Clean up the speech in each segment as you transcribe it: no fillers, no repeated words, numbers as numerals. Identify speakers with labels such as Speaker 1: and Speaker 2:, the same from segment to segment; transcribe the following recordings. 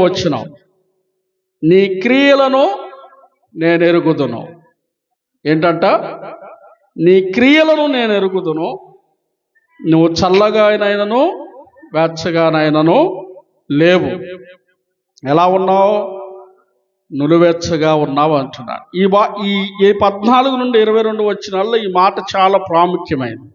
Speaker 1: వచనం, నీ క్రియలను నేను ఎరుగుదును. ఏంటంట? నీ క్రియలను నేను ఎరుగుదును. నువ్వు చల్లగానైనను వెచ్చగానైనను లేవు. ఎలా ఉన్నావు? నులువెచ్చగా ఉన్నావు అంటున్నాడు. ఈ 14 నుండి 22 వచనాల్లో ఈ మాట చాలా ప్రాముఖ్యమైనది.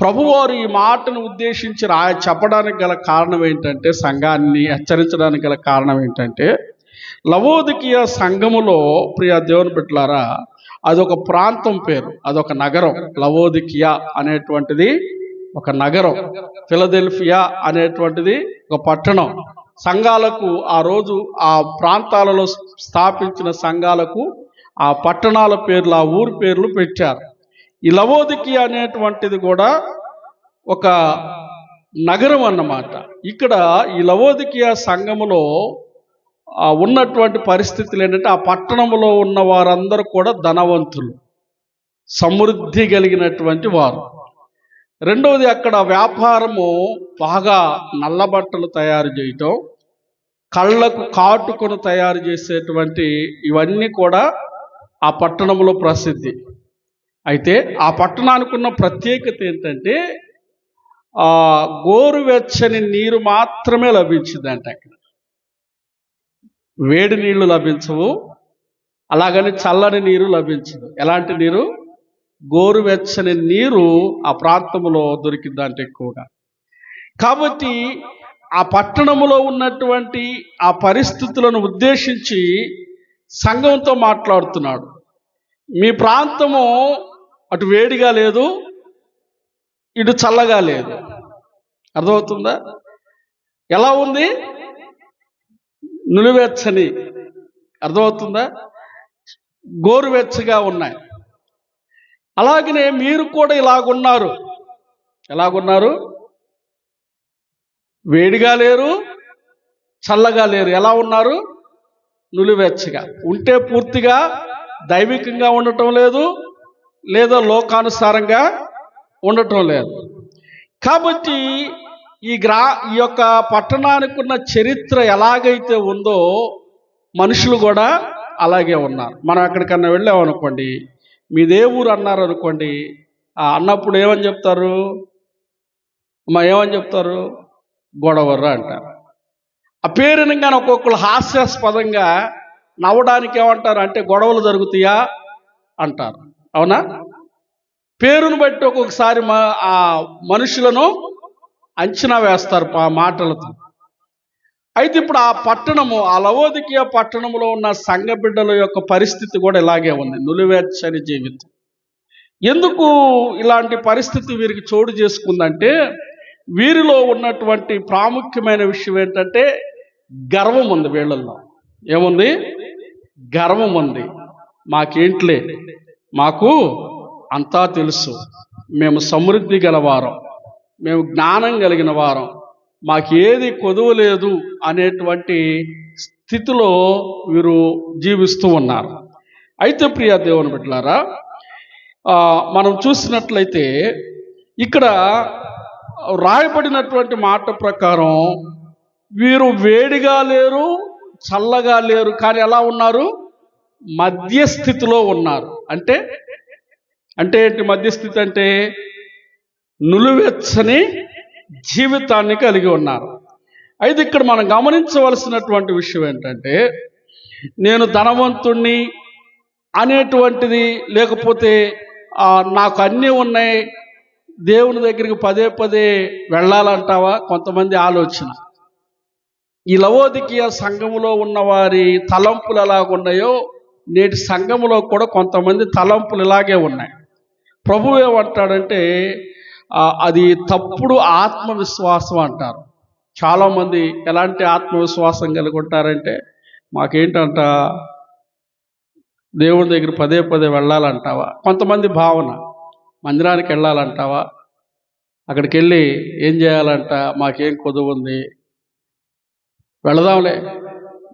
Speaker 1: ప్రభువారు ఈ మాటను ఉద్దేశించి చెప్పడానికి గల కారణం ఏంటంటే, సంఘాన్ని హెచ్చరించడానికి గల కారణం ఏంటంటే, లవోదికీయ సంఘములో ప్రియ దేవుని బిడ్డలారా, అదొక ప్రాంతం పేరు, అదొక నగరం. లవోదికీయ అనేటువంటిది ఒక నగరం, ఫిలదెల్ఫియా అనేటువంటిది ఒక పట్టణం. సంఘాలకు ఆ రోజు ఆ ప్రాంతాలలో స్థాపించిన సంఘాలకు ఆ పట్టణాల పేర్లు, ఆ ఊరి పేర్లు పెట్టారు. ఈ లవోదికీయ అనేటువంటిది కూడా ఒక నగరం అన్నమాట. ఇక్కడ ఈ లవోదికీయ సంఘములో ఉన్నటువంటి పరిస్థితులు ఏంటంటే, ఆ పట్టణంలో ఉన్న వారందరూ కూడా ధనవంతులు, సమృద్ధి కలిగినటువంటి వారు. రెండవది, అక్కడ వ్యాపారము బాగా నల్లబట్టలు తయారు చేయటం, కళ్ళకు కాటుకొని తయారు చేసేటువంటి ఇవన్నీ కూడా ఆ పట్టణంలో ప్రసిద్ధి. అయితే ఆ పట్టణానికి ఉన్న ప్రత్యేకత ఏంటంటే, గోరువెచ్చని నీరు మాత్రమే లభించిందంట. అక్కడ వేడి నీళ్లు లభించవు, అలాగని చల్లని నీరు లభించదు. ఎలాంటి నీరు? గోరువెచ్చని నీరు ఆ ప్రాంతంలో దొరికిందంటే ఎక్కువగా. కాబట్టి ఆ పట్టణములో ఉన్నటువంటి ఆ పరిస్థితులను ఉద్దేశించి సంఘంతో మాట్లాడుతున్నాడు. మీ ప్రాంతము అటు వేడిగా లేదు, ఇటు చల్లగా లేదు. అర్థమవుతుందా? ఎలా ఉంది? నులివెచ్చని. అర్థమవుతుందా? గోరువెచ్చగా ఉన్నాయి. అలాగనే మీరు కూడా ఇలాగున్నారు. ఎలాగున్నారు? వేడిగా లేరు, చల్లగా లేరు. ఎలా ఉన్నారు? నులివెచ్చగా. ఉంటే పూర్తిగా దైవికంగా ఉండటం లేదు, లేదా లోకానుసారంగా ఉండటం లేదు. కాబట్టి ఈ యొక్క పట్టణానికి ఉన్న చరిత్ర ఎలాగైతే ఉందో మనుషులు కూడా అలాగే ఉన్నారు. మనం ఎక్కడికన్నా వెళ్ళామనుకోండి, మీదే ఊరు అన్నారు అనుకోండి, అన్నప్పుడు ఏమని చెప్తారు? ఏమని చెప్తారు? గొడవర్రా అంటారు. ఆ పేరునిగానే ఒక్కొక్కరు హాస్యాస్పదంగా నవ్వడానికి ఏమంటారు అంటే, గొడవలు జరుగుతాయా అంటారు. అవునా? పేరును బట్టి ఒక్కొక్కసారి ఆ మనుషులను అంచనా వేస్తారు మాటలతో. అయితే ఇప్పుడు ఆ పట్టణము, ఆ లవోదికీయ పట్టణంలో ఉన్న సంఘ బిడ్డల యొక్క పరిస్థితి కూడా ఇలాగే ఉంది, నులివెచ్చని జీవితం. ఎందుకు ఇలాంటి పరిస్థితి వీరికి చోటు చేసుకుందంటే, వీరిలో ఉన్నటువంటి ప్రాముఖ్యమైన విషయం ఏంటంటే, గర్వం ఉంది వీళ్ళల్లో. ఏముంది? గర్వం ఉంది. మాకేంట్లే, మాకు అంతా తెలుసు, మేము సమృద్ధి గలవారం, మేము జ్ఞానం కలిగిన వారం, మాకేది కొదువ లేదు అనేటువంటి స్థితిలో వీరు జీవిస్తూ ఉన్నారు. అయితే ప్రియ దేవుని బిడ్డలారా, మనం చూసినట్లయితే ఇక్కడ రాయబడినటువంటి మాట ప్రకారం వీరు వేడిగా లేరు, చల్లగా లేరు, కానీ ఎలా ఉన్నారు? మధ్యస్థితిలో ఉన్నారు. అంటే ఏంటి మధ్యస్థితి అంటే? నులివెచ్చని జీవితాన్ని కలిగి ఉన్నారు. అయితే ఇక్కడ మనం గమనించవలసినటువంటి విషయం ఏంటంటే, నేను ధనవంతుణ్ణి అనేటువంటిది, లేకపోతే నాకు అన్నీ ఉన్నాయి, దేవుని దగ్గరికి పదే పదే వెళ్ళాలంటావా? కొంతమంది ఆలోచన. ఈ లవోదికీయ సంఘములో ఉన్న వారి తలంపులు ఎలాగున్నాయో నేటి సంఘములో కూడా కొంతమంది తలంపులు ఇలాగే ఉన్నాయి. ప్రభువు ఏమంటాడంటే, అది తప్పుడు ఆత్మవిశ్వాసం అంటారు. చాలామంది ఎలాంటి ఆత్మవిశ్వాసం కలిగి ఉంటారంటే, మాకేంటంట దేవుని దగ్గర పదే పదే వెళ్ళాలంటావా? కొంతమంది భావన, మందిరానికి వెళ్ళాలంటావా? అక్కడికి వెళ్ళి ఏం చేయాలంట? మాకేం కొదువు ఉంది, వెళదాంలే,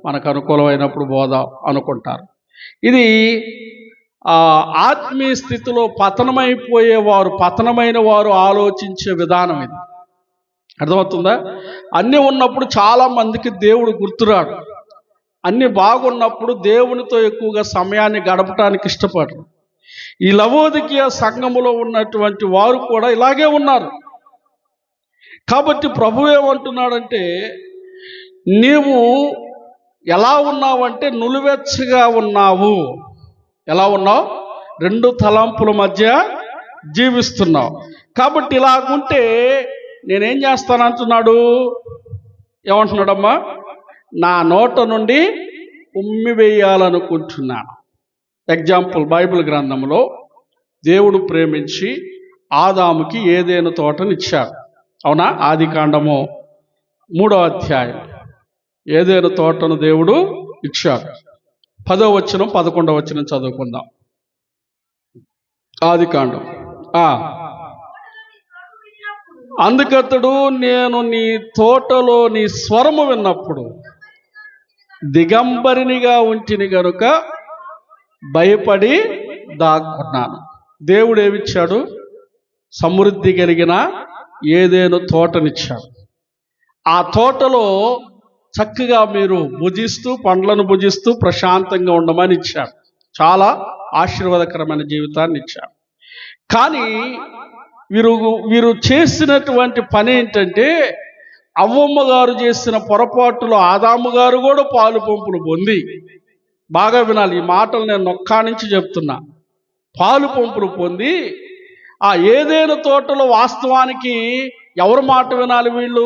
Speaker 1: మనకు అనుకూలమైనప్పుడు పోదాం అనుకుంటారు. ఇది ఆత్మీయ స్థితిలో పతనమైన వారు ఆలోచించే విధానం ఇది. అర్థమవుతుందా? అన్నీ ఉన్నప్పుడు చాలా మందికి దేవుడు గుర్తురాడు. అన్నీ బాగున్నప్పుడు దేవునితో ఎక్కువగా సమయాన్ని గడపడానికి ఇష్టపడరు. ఈ లవోదికీయ సంఘములో ఉన్నటువంటి వారు కూడా ఇలాగే ఉన్నారు. కాబట్టి ప్రభు ఏమంటున్నాడంటే, నీవు ఎలా ఉన్నావంటే నులివెచ్చగా ఉన్నావు. ఎలా ఉన్నావు? రెండు తలంపుల మధ్య జీవిస్తున్నావు. కాబట్టి ఇలాగుంటే నేనేం చేస్తానంటున్నాడు. ఏమంటున్నాడమ్మా? నా నోట నుండి ఉమ్మివేయాలనుకుంటున్నాను. ఎగ్జాంపుల్, బైబిల్ గ్రంథంలో దేవుడు ప్రేమించి ఆదాముకి ఏదైనా తోటనిచ్చాడు. అవునా? ఆదికాండము 3వ అధ్యాయం ఏదైనా తోటను దేవుడు ఇచ్చాడు. 10వ వచనం 11వ వచనం చదువుకుందాం. ఆదికాండం. అందుకతడు, నేను నీ తోటలో నీ స్వరము విన్నప్పుడు దిగంబరినిగా ఉంటిని గనుక భయపడి దాక్కున్నాను. దేవుడు ఏమిచ్చాడు? సమృద్ధి కలిగిన ఏదేను తోటనిచ్చాడు. ఆ తోటలో చక్కగా మీరు భుజిస్తూ, పండ్లను భుజిస్తూ ప్రశాంతంగా ఉండమని ఇచ్చాడు. చాలా ఆశీర్వాదకరమైన జీవితాన్ని ఇచ్చాడు. కానీ వీరు చేసినటువంటి పని ఏంటంటే, అవ్వమ్మ గారు చేసిన పొరపాటులో ఆదాము గారు కూడా పాలు పంపులు పొంది, బాగా వినాలి ఈ మాటలు, నేను నొక్కా నుంచి చెప్తున్నా, పాలు పంపులు పొంది ఆ ఏదైనా తోటలో వాస్తవానికి ఎవరి మాట వినాలి? వీళ్ళు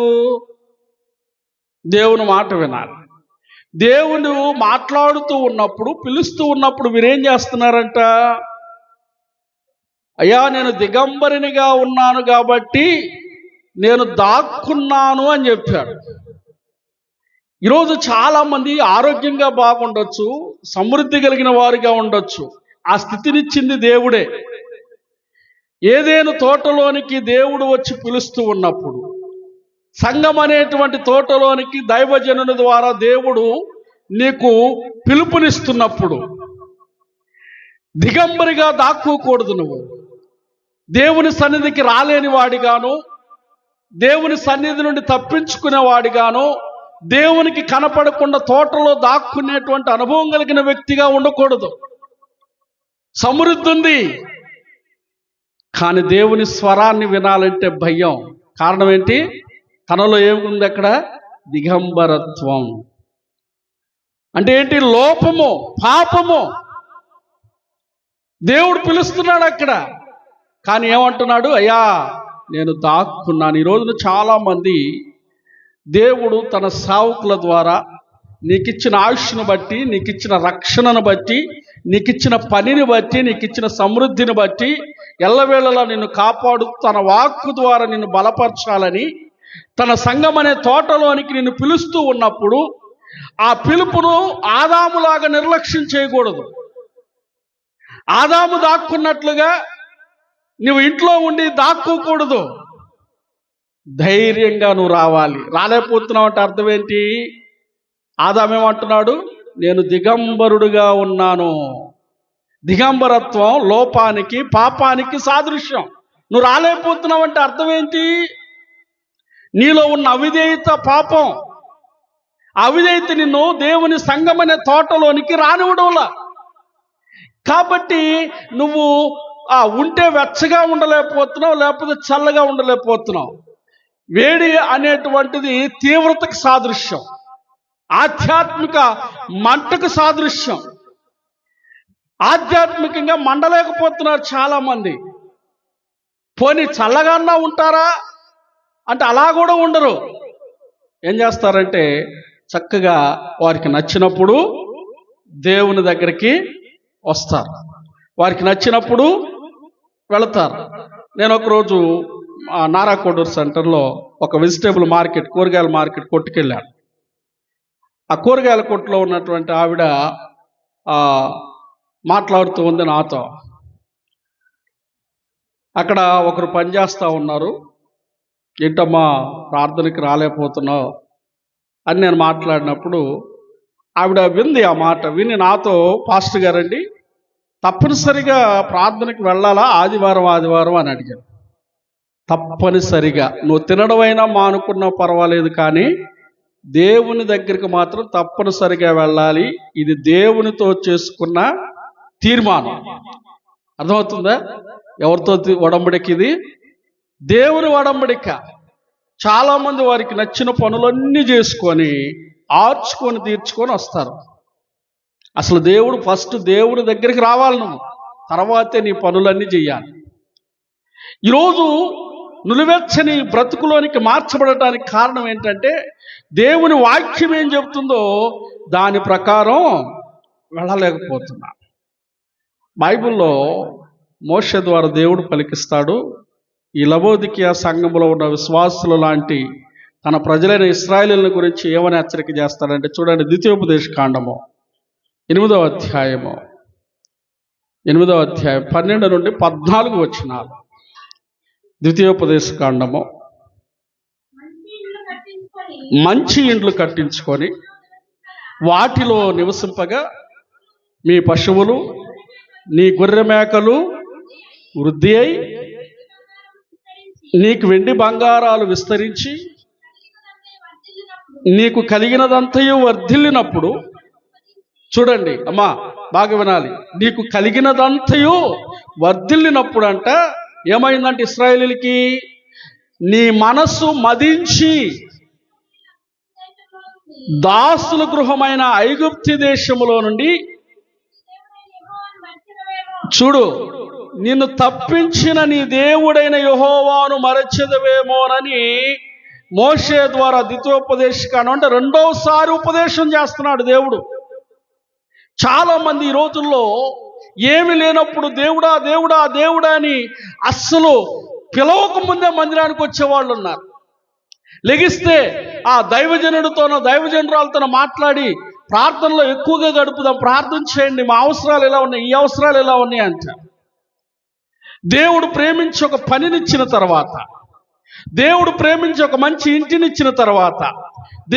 Speaker 1: దేవుని మాట వినాలి. దేవుడు మాట్లాడుతూ ఉన్నప్పుడు, పిలుస్తూ ఉన్నప్పుడు వీరేం చేస్తున్నారంట? అయ్యా, నేను దిగంబరినిగా ఉన్నాను కాబట్టి నేను దాక్కున్నాను అని చెప్పాడు. ఈరోజు చాలామంది ఆరోగ్యంగా బాగుండొచ్చు, సమృద్ధి కలిగిన వారిగా ఉండొచ్చు. ఆ స్థితినిచ్చింది దేవుడే. ఏదేను తోటలోనికి దేవుడు వచ్చి పిలుస్తూ ఉన్నప్పుడు, సంఘం అనేటువంటి తోటలోనికి దైవజనుని ద్వారా దేవుడు నీకు పిలుపునిస్తున్నప్పుడు దిగంబరిగా దాక్కోకూడదు. నువ్వు దేవుని సన్నిధికి రాలేని వాడిగాను, దేవుని సన్నిధి నుండి తప్పించుకునేవాడిగాను, దేవునికి కనపడకుండా తోటలో దాక్కునేటువంటి అనుభవం కలిగిన వ్యక్తిగా ఉండకూడదు. సమృద్ధి ఉంది, కానీ దేవుని స్వరాన్ని వినాలంటే భయం. కారణం ఏంటి? తనలో ఏముంది అక్కడ? దిగంబరత్వం. అంటే ఏంటి? లోపము, పాపము. దేవుడు పిలుస్తున్నాడు అక్కడ, కానీ ఏమంటున్నాడు? అయ్యా, నేను దాక్కున్నాను. ఈ రోజున చాలామంది దేవుడు తన సేవకుల ద్వారా నీకిచ్చిన ఆయుష్ను బట్టి, నీకిచ్చిన రక్షణను బట్టి, నీకిచ్చిన పనిని బట్టి, నీకిచ్చిన సమృద్ధిని బట్టి ఎల్లవేళలా నిన్ను కాపాడు తన వాక్కు ద్వారా నిన్ను బలపరచాలని తన సంఘం అనే తోటలోనికి నిన్ను పిలుస్తూ ఉన్నప్పుడు ఆ పిలుపును ఆదాములాగా నిర్లక్ష్యం చేయకూడదు. ఆదాము దాక్కున్నట్లుగా నువ్వు ఇంట్లో ఉండి దాక్కోకూడదు. ధైర్యంగా నువ్వు రావాలి. రాలేకపోతున్నావు అంటే అర్థం ఏంటి? ఆదామేమంటున్నాడు? నేను దిగంబరుడుగా ఉన్నాను. దిగంబరత్వం లోపానికి, పాపానికి సాదృశ్యం. నువ్వు రాలేకపోతున్నావు అంటే అర్థం ఏంటి? నీలో ఉన్న అవిధేయత పాపం. అవిధేయత నిన్ను దేవుని సంఘమనే తోటలోనికి రానివ్వడంలా. కాబట్టి నువ్వు ఉంటే వెచ్చగా ఉండలేకపోతున్నావు, లేకపోతే చల్లగా ఉండలేకపోతున్నావు. వేడి అనేటువంటిది తీవ్రతకు సాదృశ్యం, ఆధ్యాత్మిక మంటకు సాదృశ్యం. ఆధ్యాత్మికంగా మండలేకపోతున్నారు చాలామంది. పోనీ చల్లగాన్నా ఉంటారా అంటే అలా కూడా ఉండరు. ఏం చేస్తారంటే చక్కగా వారికి నచ్చినప్పుడు దేవుని దగ్గరికి వస్తారు, వారికి నచ్చినప్పుడు వెళతారు. నేను ఒకరోజు నారాకోడూరు సెంటర్లో ఒక వెజిటేబుల్ మార్కెట్, కూరగాయల మార్కెట్ కొట్టుకెళ్ళాను. ఆ కూరగాయల కొట్టులో ఉన్నటువంటి ఆవిడ మాట్లాడుతూ ఉంది నాతో. అక్కడ ఒకరు పనిచేస్తూ ఉన్నారు. ఏంటమ్మా ప్రార్థనకి రాలేకపోతున్నావు అని నేను మాట్లాడినప్పుడు ఆవిడ వింది. ఆ మాట విని నాతో, పాస్టర్ గారండి, తప్పనిసరిగా ప్రార్థనకి వెళ్ళాలా ఆదివారం అని అడిగాను. తప్పనిసరిగా నువ్వు తినడమైనా మానుకున్నా పర్వాలేదు, కానీ దేవుని దగ్గరికి మాత్రం తప్పనిసరిగా వెళ్ళాలి. ఇది దేవునితో చేసుకున్న తీర్మానం. అర్థమవుతుందా? ఎవరితో ఒడంబడిక ఇది? దేవుని ఒడంబడిక. చాలామంది వారికి నచ్చిన పనులన్నీ చేసుకొని ఆర్చుకొని తీర్చుకొని వస్తారు. అసలు దేవుడు ఫస్ట్ దేవుని దగ్గరికి రావాలి, నువ్వు తర్వాతే నీ పనులన్నీ చెయ్యాలి. ఈరోజు నులివెచ్చని బ్రతుకులోనికి మార్చబడటానికి కారణం ఏంటంటే దేవుని వాక్యం ఏం చెబుతుందో దాని ప్రకారం వెళ్ళలేకపోతున్నా. బైబిల్లో మోషే ద్వారా దేవుడు పలికిస్తాడు. ఈ లవోదికీయ సంఘంలో ఉన్న విశ్వాసులు లాంటి తన ప్రజలైన ఇశ్రాయేలీయుల గురించి ఏమని హెచ్చరిక చేస్తాడంటే చూడండి, ద్వితీయోపదేశ కాండము 8వ అధ్యాయం 12 నుండి 14 వచనాలు. ద్వితీయోపదేశ కాండము. మంచి ఇండ్లు కట్టించుకొని వాటిలో నివసింపగా మీ పశువులు నీ గొర్రె మేకలు వృద్ధి అయి నీకు వెండి బంగారాలు విస్తరించి నీకు కలిగినదంతయు వర్ధిల్లినప్పుడు, చూడండి అమ్మా బాగా వినాలి, నీకు కలిగినదంతయు వర్ధిల్లినప్పుడు అంట ఏమైందంటే ఇశ్రాయేలీయులకి నీ మనస్సు మదించి దాసుల గృహమైన ఐగుప్తు దేశములో నుండి, చూడు, నిన్ను తప్పించిన నీ దేవుడైన యెహోవాను మరచెదవేమోనని మోషే ద్వారా ద్వితీయోపదేశకాండం అంటే రెండోసారి ఉపదేశం చేస్తున్నాడు దేవుడు. చాలా మంది ఈ రోజుల్లో ఏమి లేనప్పుడు దేవుడా దేవుడా దేవుడా అని అస్సలు పిలవక ముందే మందిరానికి వచ్చేవాళ్ళు ఉన్నారు. లెగిస్తే ఆ దైవజనుడితోనో దైవజనురాలతోనో మాట్లాడి ప్రార్థనలో ఎక్కువగా గడుపుదాం, ప్రార్థన చేయండి, మా అవసరాలు ఎలా ఉన్నాయి, ఈ అవసరాలు ఎలా ఉన్నాయి అంట. దేవుడు ప్రేమించి ఒక పనినిచ్చిన తర్వాత, దేవుడు ప్రేమించి ఒక మంచి ఇంటినిచ్చిన తర్వాత,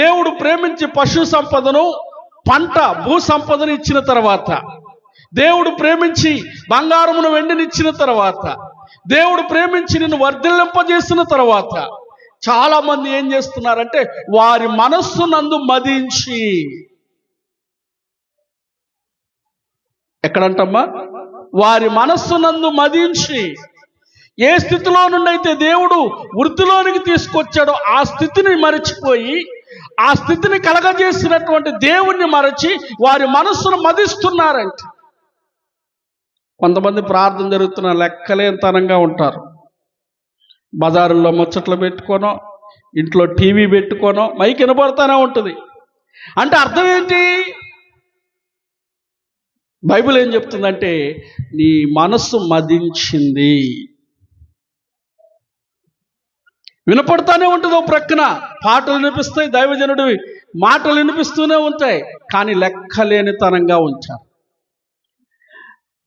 Speaker 1: దేవుడు ప్రేమించి పశు సంపదను పంట భూ సంపదను ఇచ్చిన తర్వాత, దేవుడు ప్రేమించి బంగారమును వెండినిచ్చిన తర్వాత, దేవుడు ప్రేమించి నిన్ను వర్ధిల్లింపజేసిన తర్వాత చాలా మంది ఏం చేస్తున్నారంటే వారి మనస్సు నందు మదించి, ఎక్కడంటమ్మా, వారి మనస్సు నందు మదించి ఏ స్థితిలో నుండి అయితే దేవుడు వృద్ధిలోనికి తీసుకొచ్చాడో ఆ స్థితిని మరచిపోయి ఆ స్థితిని కలగజేసినటువంటి దేవుణ్ణి మరచి వారి మనస్సును మదిస్తున్నారంట. కొంతమంది ప్రార్థన జరుగుతున్న లెక్కలేనితనంగా ఉంటారు. బజారుల్లో ముచ్చట్లు పెట్టుకోనో ఇంట్లో టీవీ పెట్టుకోనో మైక్ వినబడతానే ఉంటుంది. అంటే అర్థం ఏంటి? బైబిల్ ఏం చెప్తుందంటే నీ మనస్సు మదించింది. వినపడతానే ఉంటుంది. ఓ ప్రక్కన పాటలు వినిపిస్తాయి, దైవజనుడివి మాటలు వినిపిస్తూనే ఉంటాయి, కానీ లెక్కలేనితనంగా ఉంచారు.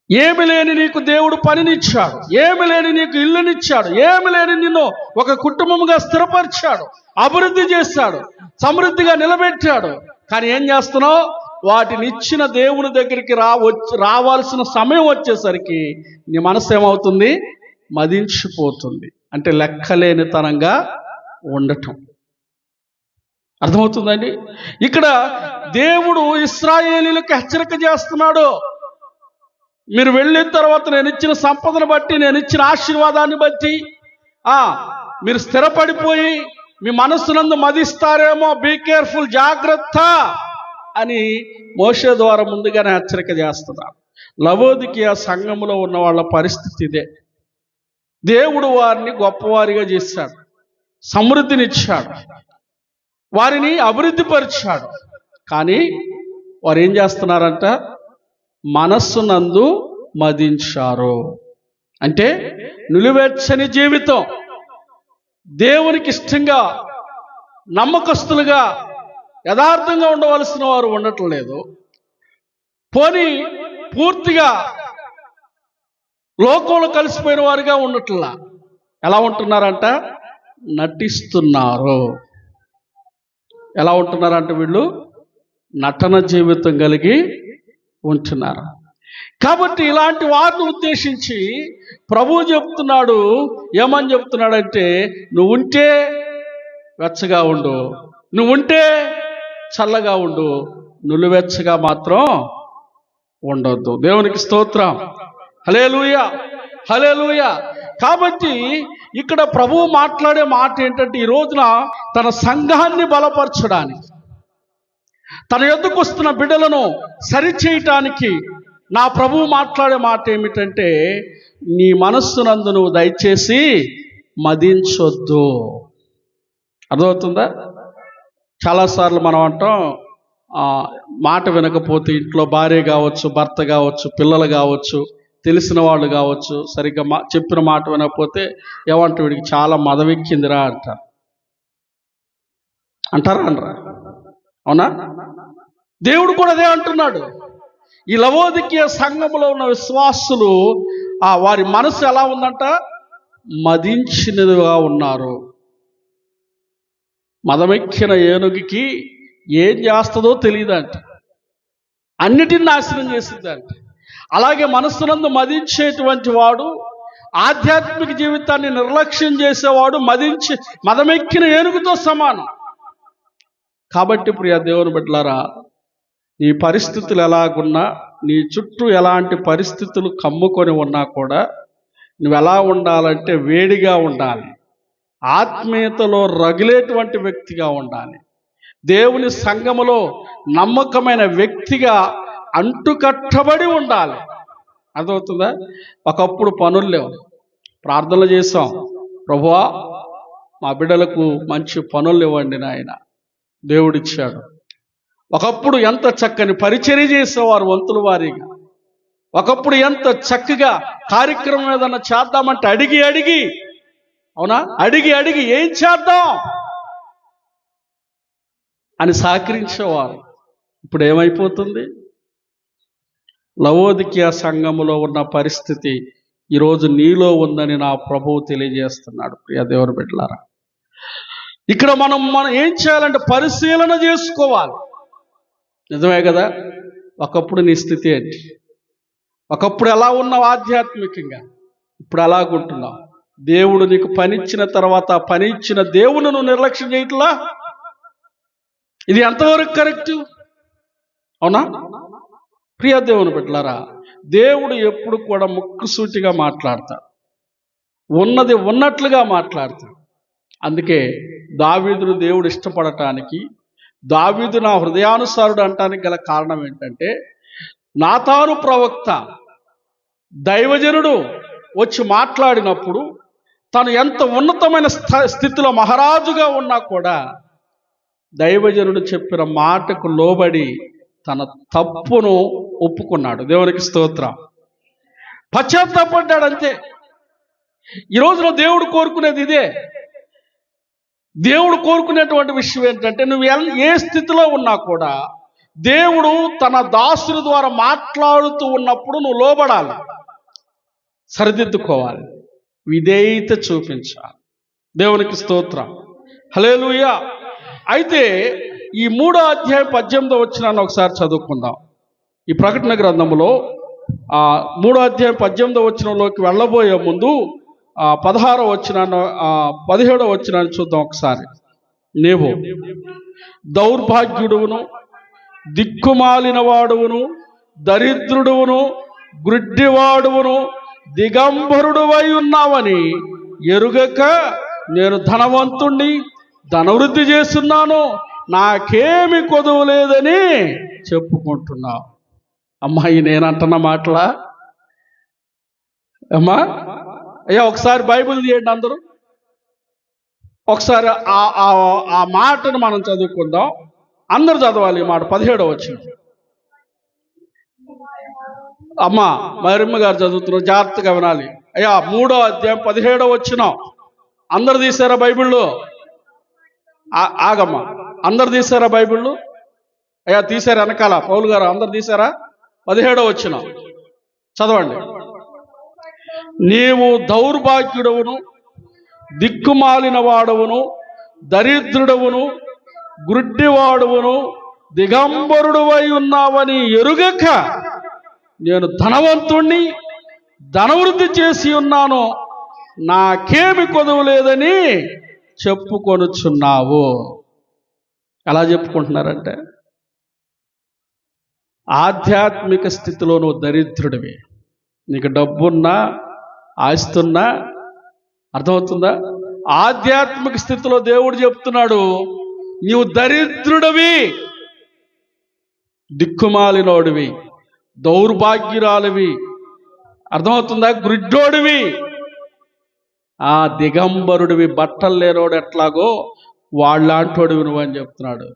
Speaker 1: ఏమి లేని నీకు దేవుడు పనినిచ్చాడు, ఏమి లేని నీకు ఇల్లునిచ్చాడు, ఏమి లేని నిన్ను ఒక కుటుంబంగా స్థిరపరిచాడు, అభివృద్ధి చేశాడు, సమృద్ధిగా నిలబెట్టాడు. కానీ ఏం చేస్తున్నావు? వాటిని ఇచ్చిన దేవుని దగ్గరికి రావాల్సిన సమయం వచ్చేసరికి నీ మనసు ఏమవుతుంది? మదించిపోతుంది. అంటే లెక్కలేనితనంగా ఉండటం. అర్థమవుతుందండి? ఇక్కడ దేవుడు ఇశ్రాయేలీయులకు హెచ్చరిక చేస్తున్నాడు. మీరు వెళ్ళిన తర్వాత నేను ఇచ్చిన సంపదను బట్టి, నేను ఇచ్చిన ఆశీర్వాదాన్ని బట్టి మీరు స్థిరపడిపోయి మీ మనస్సునందు మదిస్తారేమో, బీ కేర్ఫుల్, జాగ్రత్త అని మోషే ద్వారా ముందుగానే హెచ్చరిక చేస్తున్నారు. లవోదికీయ సంఘములో ఉన్న వాళ్ళ పరిస్థితి ఇదే. దేవుడు వారిని గొప్పవారిగా చేశాడు, సమృద్ధినిచ్చాడు, వారిని అభివృద్ధి పరిచాడు. కానీ వారు ఏం చేస్తున్నారంట? మనస్సునందు మదించారు. అంటే నిలువెచ్చని జీవితం, దేవునికి ఇష్టంగా నమ్మకస్తులుగా యథార్థంగా ఉండవలసిన వారు ఉండటం లేదు. పోనీ పూర్తిగా లోకంలో కలిసిపోయిన వారుగా ఉండట్లా. ఎలా ఉంటున్నారంట? నటిస్తున్నారు. ఎలా ఉంటున్నారంటే వీళ్ళు నటన జీవితం కలిగి ఉంటున్నారు. కాబట్టి ఇలాంటి వారిని ఉద్దేశించి ప్రభువు చెప్తున్నాడు, ఏమని చెప్తున్నాడంటే, నువ్వుంటే వెచ్చగా ఉండు, నువ్వుంటే చల్లగా ఉండు, నులివెచ్చగా మాత్రం ఉండొద్దు. దేవునికి స్తోత్రం. హల్లెలూయా, హల్లెలూయా. కాబట్టి ఇక్కడ ప్రభువు మాట్లాడే మాట ఏంటంటే, ఈ రోజున తన సంఘాన్ని బలపరచడానికి, తన యొద్దకు వస్తున్న బిడ్డలను సరిచేయటానికి నా ప్రభువు మాట్లాడే మాట ఏమిటంటే, నీ మనస్సునందు నువ్వు దయచేసి మదించొద్దు. అర్థమవుతుందా? చాలాసార్లు మనం అంటాం, మాట వినకపోతే ఇంట్లో భార్య కావచ్చు, భర్త కావచ్చు, పిల్లలు కావచ్చు, తెలిసిన వాళ్ళు కావచ్చు, సరిగ్గా చెప్పిన మాట వినకపోతే ఏమంటే వీడికి చాలా మదవెక్కిందిరా అంటారు. అంటారా అనరా? అవునా? దేవుడు కూడా అదే అంటున్నాడు. ఈ లవోదికీయ సంఘములో ఉన్న విశ్వాసులు వారి మనసు ఎలా ఉందంట? మదించినదిగా ఉన్నారు. మదమెక్కిన ఏనుగుకి ఏం చేస్తుందో తెలియదంట, అన్నిటిని నాశనం చేసిద్దంట. అలాగే మనస్సునందు మదించేటువంటి వాడు, ఆధ్యాత్మిక జీవితాన్ని నిర్లక్ష్యం చేసేవాడు మదమెక్కిన ఏనుగుతో సమానం. కాబట్టి ప్రియ దేవుని బిడ్డలారా, నీ పరిస్థితులు ఎలాగున్నా, నీ చుట్టూ ఎలాంటి పరిస్థితులు కమ్ముకొని ఉన్నా కూడా నువ్వు ఎలా ఉండాలంటే వేడిగా ఉండాలి, ఆత్మీయతలో రగిలేటువంటి వ్యక్తిగా ఉండాలి, దేవుని సంఘములో నమ్మకమైన వ్యక్తిగా అంటుకట్టబడి ఉండాలి. అర్థమవుతుందా? ఒకప్పుడు పనులు లేవు, ప్రార్థనలు చేసాం, ప్రభువా మా బిడ్డలకు మంచి పనులు ఇవ్వండి నాయన, దేవుడిచ్చాడు. ఒకప్పుడు ఎంత చక్కని పరిచర్య చేసేవారు వంతుల వారీగా. ఒకప్పుడు ఎంత చక్కగా కార్యక్రమం ఏదన్నా చేద్దామంటే అడిగి అవునా, అడిగి ఏం చేద్దాం అని సహకరించేవారు. ఇప్పుడు ఏమైపోతుంది? లవోదికీయ సంఘములో ఉన్న పరిస్థితి ఈరోజు నీలో ఉందని నా ప్రభువు తెలియజేస్తున్నాడు. ప్రియ దేవుని బిడ్డలారా, ఇక్కడ మనం ఏం చేయాలంటే పరిశీలన చేసుకోవాలి. నిజమే కదా? ఒకప్పుడు నీ స్థితి ఏంటి? ఒకప్పుడు ఎలా ఉన్నావు ఆధ్యాత్మికంగా, ఇప్పుడు ఎలాగుంటున్నావు? దేవుడు నీకు పనిచ్చిన తర్వాత పని ఇచ్చిన దేవుని నువ్వు నిర్లక్ష్యం చేయట్లా? ఇది ఎంతవరకు కరెక్ట్? అవునా? ప్రియ దేవుని బిడ్డలారా, దేవుడు ఎప్పుడు కూడా ముక్కుసూటిగా మాట్లాడతాడు, ఉన్నది ఉన్నట్లుగా మాట్లాడతాడు. అందుకే దావీదును దేవుడు ఇష్టపడటానికి, దావీదు నా హృదయానుసారుడు అంటానికి గల కారణం ఏంటంటే, నాతాను ప్రవక్త దైవజనుడు వచ్చి మాట్లాడినప్పుడు తను ఎంత ఉన్నతమైన స్థితిలో మహారాజుగా ఉన్నా కూడా దైవజనుడు చెప్పిన మాటకు లోబడి తన తప్పును ఒప్పుకున్నాడు. దేవునికి స్తోత్రం. పశ్చాత్తాపడ్డాడు అంతే. ఈ రోజున దేవుడు కోరుకునేది ఇదే. దేవుడు కోరుకునేటువంటి విషయం ఏంటంటే, నువ్వు ఏ స్థితిలో ఉన్నా కూడా దేవుడు తన దాసుల ద్వారా మాట్లాడుతూ ఉన్నప్పుడు నువ్వు లోబడాలి, సరిదిద్దుకోవాలి, విధేయత చూపించాలి. దేవునికి స్తోత్రం. హల్లెలూయా. అయితే ఈ 3వ అధ్యాయం 18వ వచనాన్ని ఒకసారి చదువుకుందాం. ఈ ప్రకటన గ్రంథములో 3వ అధ్యాయం 18వ వచనంలోకి వెళ్ళబోయే ముందు 16వ వచనాన్ని 17వ వచనాన్ని చూద్దాం ఒకసారి. నీవు దౌర్భాగ్యుడువును, దిక్కుమాలిన వాడువును, దరిద్రుడువును, గ్రుడ్డివాడువును, దిగంబరుడువై ఉన్నావని ఎరుగక నేను ధనవంతుణ్ణి, ధనవృద్ధి చేస్తున్నాను, నాకేమి కొదువు లేదని చెప్పుకుంటున్నావు. అమ్మాయి నేనంటున్న మాటలా? అమ్మా అయ్యా, ఒకసారి బైబిల్ తీయండి అందరూ. ఒకసారి ఆ మాటను మనం చదువుకుందాం. అందరూ చదవాలి ఈ మాట. 17వ వచనం. అమ్మా మరిమ్మ గారు చదువుతున్నారు, జాగ్రత్తగా వినాలి. అయ్యా 3వ అధ్యాయం 17వ వచనం. అందరు తీసారా బైబిళ్ళు? ఆగమ్మా, అందరు తీసారా బైబిళ్ళు? అయ్యా తీసారా? వెనకాల పౌలు గారు అందరు తీసారా? 17వ వచనం చదవండి. నీవు దౌర్భాగ్యుడవును, దిక్కుమాలిన వాడవును, దరిద్రుడవును, గ్రుడ్డివాడువును, దిగంబరుడువై ఉన్నావని ఎరుగక నేను ధనవంతుణ్ణి, ధనవృద్ధి చేసి ఉన్నాను, నాకేమి కొదువు లేదని చెప్పుకొనుచున్నావు. ఎలా చెప్పుకుంటున్నారంటే, ఆధ్యాత్మిక స్థితిలో నువ్వు దరిద్రుడివి. నీకు డబ్బున్నా, ఆస్తున్నా, అర్థమవుతుందా? ఆధ్యాత్మిక స్థితిలో దేవుడు చెప్తున్నాడు, నీవు దరిద్రుడివి, దిక్కుమాలినోడివి, దౌర్భాగ్యురాలివి, అర్థమవుతుందా? గుడ్డోడివి, ఆ దిగంబరుడివి, బట్టలు లేనోడు ఎట్లాగో వాళ్ళంటోడివి నువ్వు అని చెప్తున్నాడు.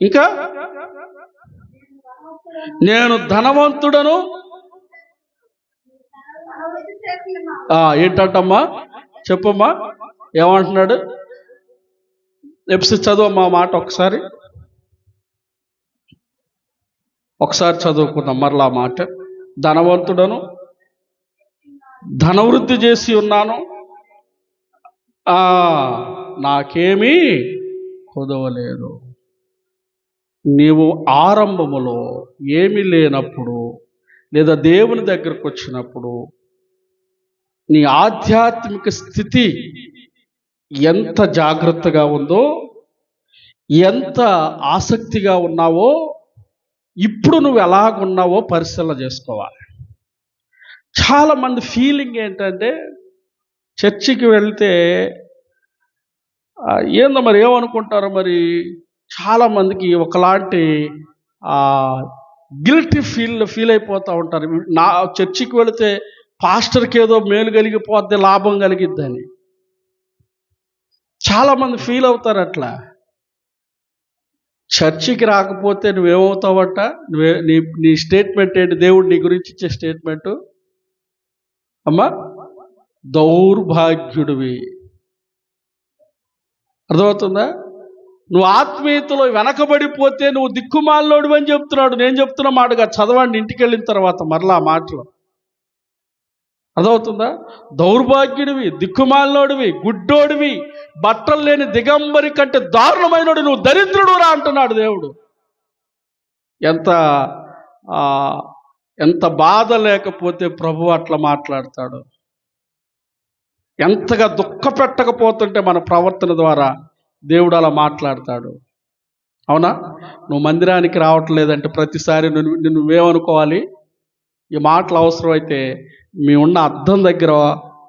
Speaker 1: ఇంకా నేను ధనవంతుడను, ఏంటంటమ్మా చెప్పమ్మా, ఏమంటున్నాడు? చదువమ్మా మాట ఒకసారి చదువుకుందాం మరలా మాట. ధనవంతుడను, ధనవృద్ధి చేసి ఉన్నాను, నాకేమీ కుదవలేదు. నీవు ఆరంభములో ఏమీ లేనప్పుడు, లేదా దేవుని దగ్గరకు వచ్చినప్పుడు నీ ఆధ్యాత్మిక స్థితి ఎంత జాగ్రత్తగా ఉందో, ఎంత ఆసక్తిగా ఉన్నావో, ఇప్పుడు నువ్వు ఎలాగున్నావో పరిశీలన చేసుకోవాలి. చాలామంది ఫీలింగ్ ఏంటంటే, చర్చికి వెళ్తే ఏందో మరి ఏమనుకుంటారో మరి, చాలామందికి ఒకలాంటి గిల్టీ ఫీల్ అయిపోతూ ఉంటారు. నా చర్చికి వెళితే పాస్టర్కి ఏదో మేలు కలిగిపోద్ది, లాభం కలిగిద్దని చాలామంది ఫీల్ అవుతారు. అట్లా చర్చికి రాకపోతే నువ్వేమవుతావట? నీ స్టేట్మెంట్ ఏంటి? దేవుడు నీ గురించి ఇచ్చే స్టేట్మెంటు, అమ్మా దౌర్భాగ్యుడివి. అర్థమవుతుందా? నువ్వు ఆత్మీయతలో వెనకబడిపోతే నువ్వు దిక్కుమాలినోడివి అని చెప్తున్నాడు. నేను చెప్తున్న మాటగా చదవండి ఇంటికి వెళ్ళిన తర్వాత మరలా మాటలు. అర్థమవుతుందా? దౌర్భాగ్యుడివి, దిక్కుమాలినోడివి, గుడ్డోడివి, బట్టలు లేని దిగంబరి కంటే దారుణమైనోడు, నువ్వు దరిద్రుడు రా అంటున్నాడు దేవుడు. ఎంత బాధ లేకపోతే ప్రభు అట్లా మాట్లాడతాడు. ఎంతగా దుఃఖ పెట్టకపోతుంటే మన ప్రవర్తన ద్వారా దేవుడు అలా మాట్లాడతాడు. అవునా? నువ్వు మందిరానికి రావట్లేదంటే ప్రతిసారి నువ్వేమనుకోవాలి? ఈ మాటలు అవసరమైతే మీ ఉన్న అద్దం దగ్గర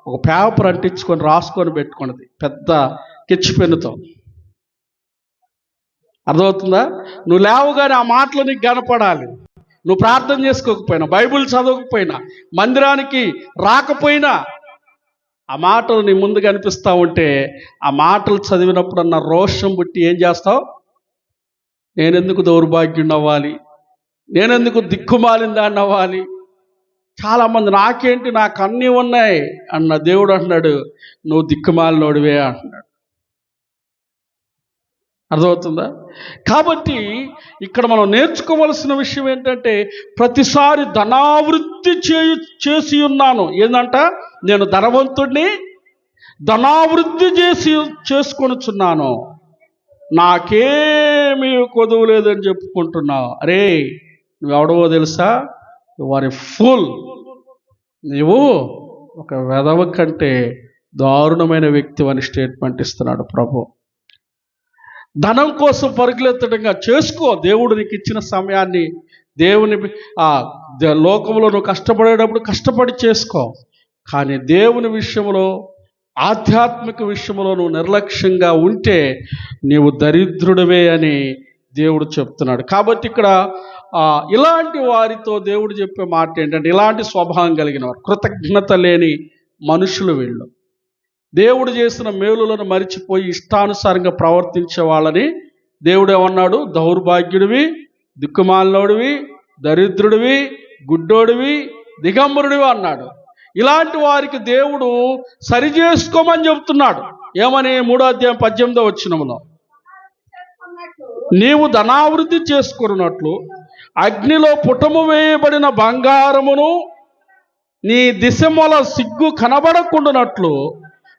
Speaker 1: ఒక పేపర్ అంటించుకొని రాసుకొని పెట్టుకున్నది పెద్ద కెచ్చి పెన్నుతో. అర్థమవుతుందా? నువ్వు లేవగానే ఆ మాటలు నీకు కనపడాలి. నువ్వు ప్రార్థన చేసుకోకపోయినా, బైబిల్ చదవకపోయినా, మందిరానికి రాకపోయినా ఆ మాటలు నీ ముందు కనిపిస్తూ ఉంటే, ఆ మాటలు చదివినప్పుడన్న రోషం పుట్టి ఏం చేస్తావు? నేనెందుకు దౌర్భాగ్యుడిని అవ్వాలి, నేనెందుకు దిక్కుమాలిన దాన్ని అవ్వాలి, చాలామంది నాకేంటి, నాకు అన్నీ ఉన్నాయి అన్న దేవుడు అంటున్నాడు, నువ్వు దిక్కుమాలినోడివే అంటున్నాడు. అర్థమవుతుందా? కాబట్టి ఇక్కడ మనం నేర్చుకోవలసిన విషయం ఏంటంటే, ప్రతిసారి ధనావృద్ధి చేసి ఉన్నాను. ఏంటంట? నేను ధనవంతుడిని, ధనావృద్ధి చేసుకొనుచున్నాను, నాకేమీ కొదువు లేదని చెప్పుకుంటున్నావు. అరే నువ్వెవడవో తెలుసా? వారి ఫుల్, నీవు ఒక వెధవ కంటే దారుణమైన వ్యక్తి అని స్టేట్మెంట్ ఇస్తున్నాడు ప్రభు. ధనం కోసం పరుగులెత్తడంగా చేసుకో. దేవుడు నీకు ఇచ్చిన సమయాన్ని దేవుని లోకంలో నువ్వు కష్టపడేటప్పుడు కష్టపడి చేసుకో. కానీ దేవుని విషయంలో, ఆధ్యాత్మిక విషయంలో నువ్వు నిర్లక్ష్యంగా ఉంటే నీవు దరిద్రుడివే అని దేవుడు చెప్తున్నాడు. కాబట్టి ఇక్కడ ఇలాంటి వారితో దేవుడు చెప్పే మాట ఏంటంటే, ఇలాంటి స్వభావం కలిగిన వారు, కృతజ్ఞత లేని మనుషులు వీళ్ళు. దేవుడు చేసిన మేలులను మరిచిపోయి ఇష్టానుసారంగా ప్రవర్తించే వాళ్ళని దేవుడు ఏమన్నాడు? దౌర్భాగ్యుడివి, దిక్కుమాలినోడివి, దరిద్రుడివి, గుడ్డోడివి, దిగంబరుడివి అన్నాడు. ఇలాంటి వారికి దేవుడు సరి చేసుకోమని చెబుతున్నాడు. ఏమని? 3వ అధ్యాయం 18వ వచనంలో, నీవు ధనావృద్ధి చేసుకున్నట్లు అగ్నిలో పుటము వేయబడిన బంగారమును నీ దిశముల సిగ్గు కనబడకుండానట్లు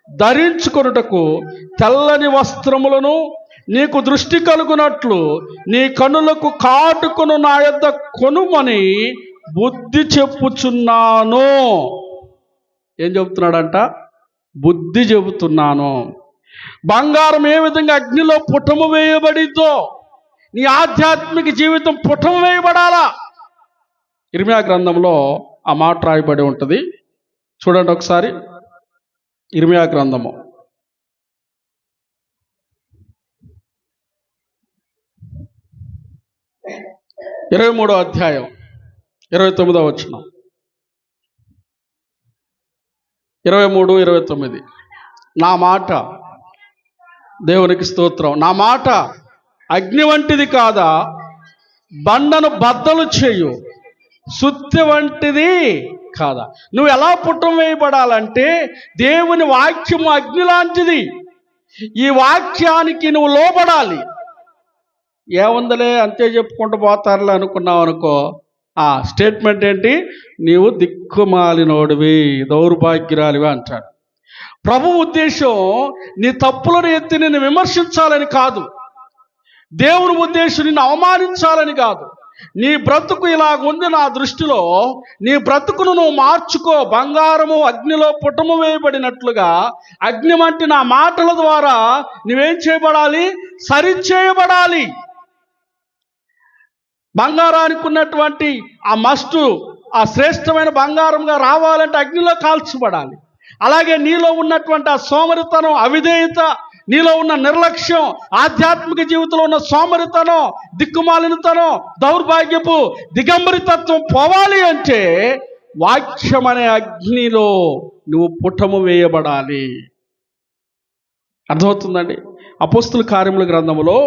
Speaker 1: ధరించుకొనుటకు తెల్లని వస్త్రములను నీకు దృష్టి కలుగునట్లు నీ కనులకు కాటుకును నా యొద్ద కొనుమని బుద్ధి చెప్పుచున్నాను. ఏం చెబుతున్నాడంట? బుద్ధి చెబుతున్నాను. బంగారం ఏ విధంగా అగ్నిలో పుటము వేయబడిద్దో నీ ఆధ్యాత్మిక జీవితం పుటము వేయబడాలా. ఇర్మియా గ్రంథంలో ఆ మాట రాయబడి ఉంటుంది. చూడండి ఒకసారి. ఇర్మియా గ్రంథము 23వ అధ్యాయం 29వ వచనం. 23, 29. నా మాట, దేవునికి స్తోత్రం, నా మాట అగ్ని వంటిది కాదా, బండను బద్దలు చేయు సుత్తి వంటిది కాదా. నువ్వు ఎలా పుట్టం వేయబడాలంటే దేవుని వాక్యము అగ్ని లాంటిది. ఈ వాక్యానికి నువ్వు లోబడాలి. ఏముందలే అంతే చెప్పుకుంటూ పోతారులే అనుకున్నావు అనుకో, ఆ స్టేట్మెంట్ ఏంటి? నీవు దిక్కుమాలినోడివి, దౌర్భాగ్యురాలివి అంటాడు. ప్రభు ఉద్దేశం నీ తప్పులను ఎత్తి నిన్ను విమర్శించాలని కాదు. దేవుని ఉద్దేశం నిన్ను అవమానించాలని కాదు. నీ బ్రతుకు ఇలాగుంది నా దృష్టిలో, నీ బ్రతుకును నువ్వు మార్చుకో. బంగారము అగ్నిలో పుటము వేయబడినట్లుగా అగ్ని వంటి నా మాటల ద్వారా నువ్వేం చేయబడాలి? సరిచేయబడాలి. బంగారానికి ఉన్నటువంటి ఆ మస్టు, ఆ శ్రేష్టమైన బంగారంగా రావాలంటే అగ్నిలో కాల్చబడాలి. అలాగే నీలో ఉన్నటువంటి ఆ సోమరితనం, అవిధేయత, నీలో ఉన్న నిర్లక్ష్యం, ఆధ్యాత్మిక జీవితంలో ఉన్న సోమరితనం, దిక్కుమాలినతనం, దౌర్భాగ్యపు దిగంబరితత్వం పోవాలి అంటే వాక్యం అనే అగ్నిలో నువ్వు పుటము వేయబడాలి. అర్థమవుతుందండి? అపోస్తుల కార్యముల గ్రంథములో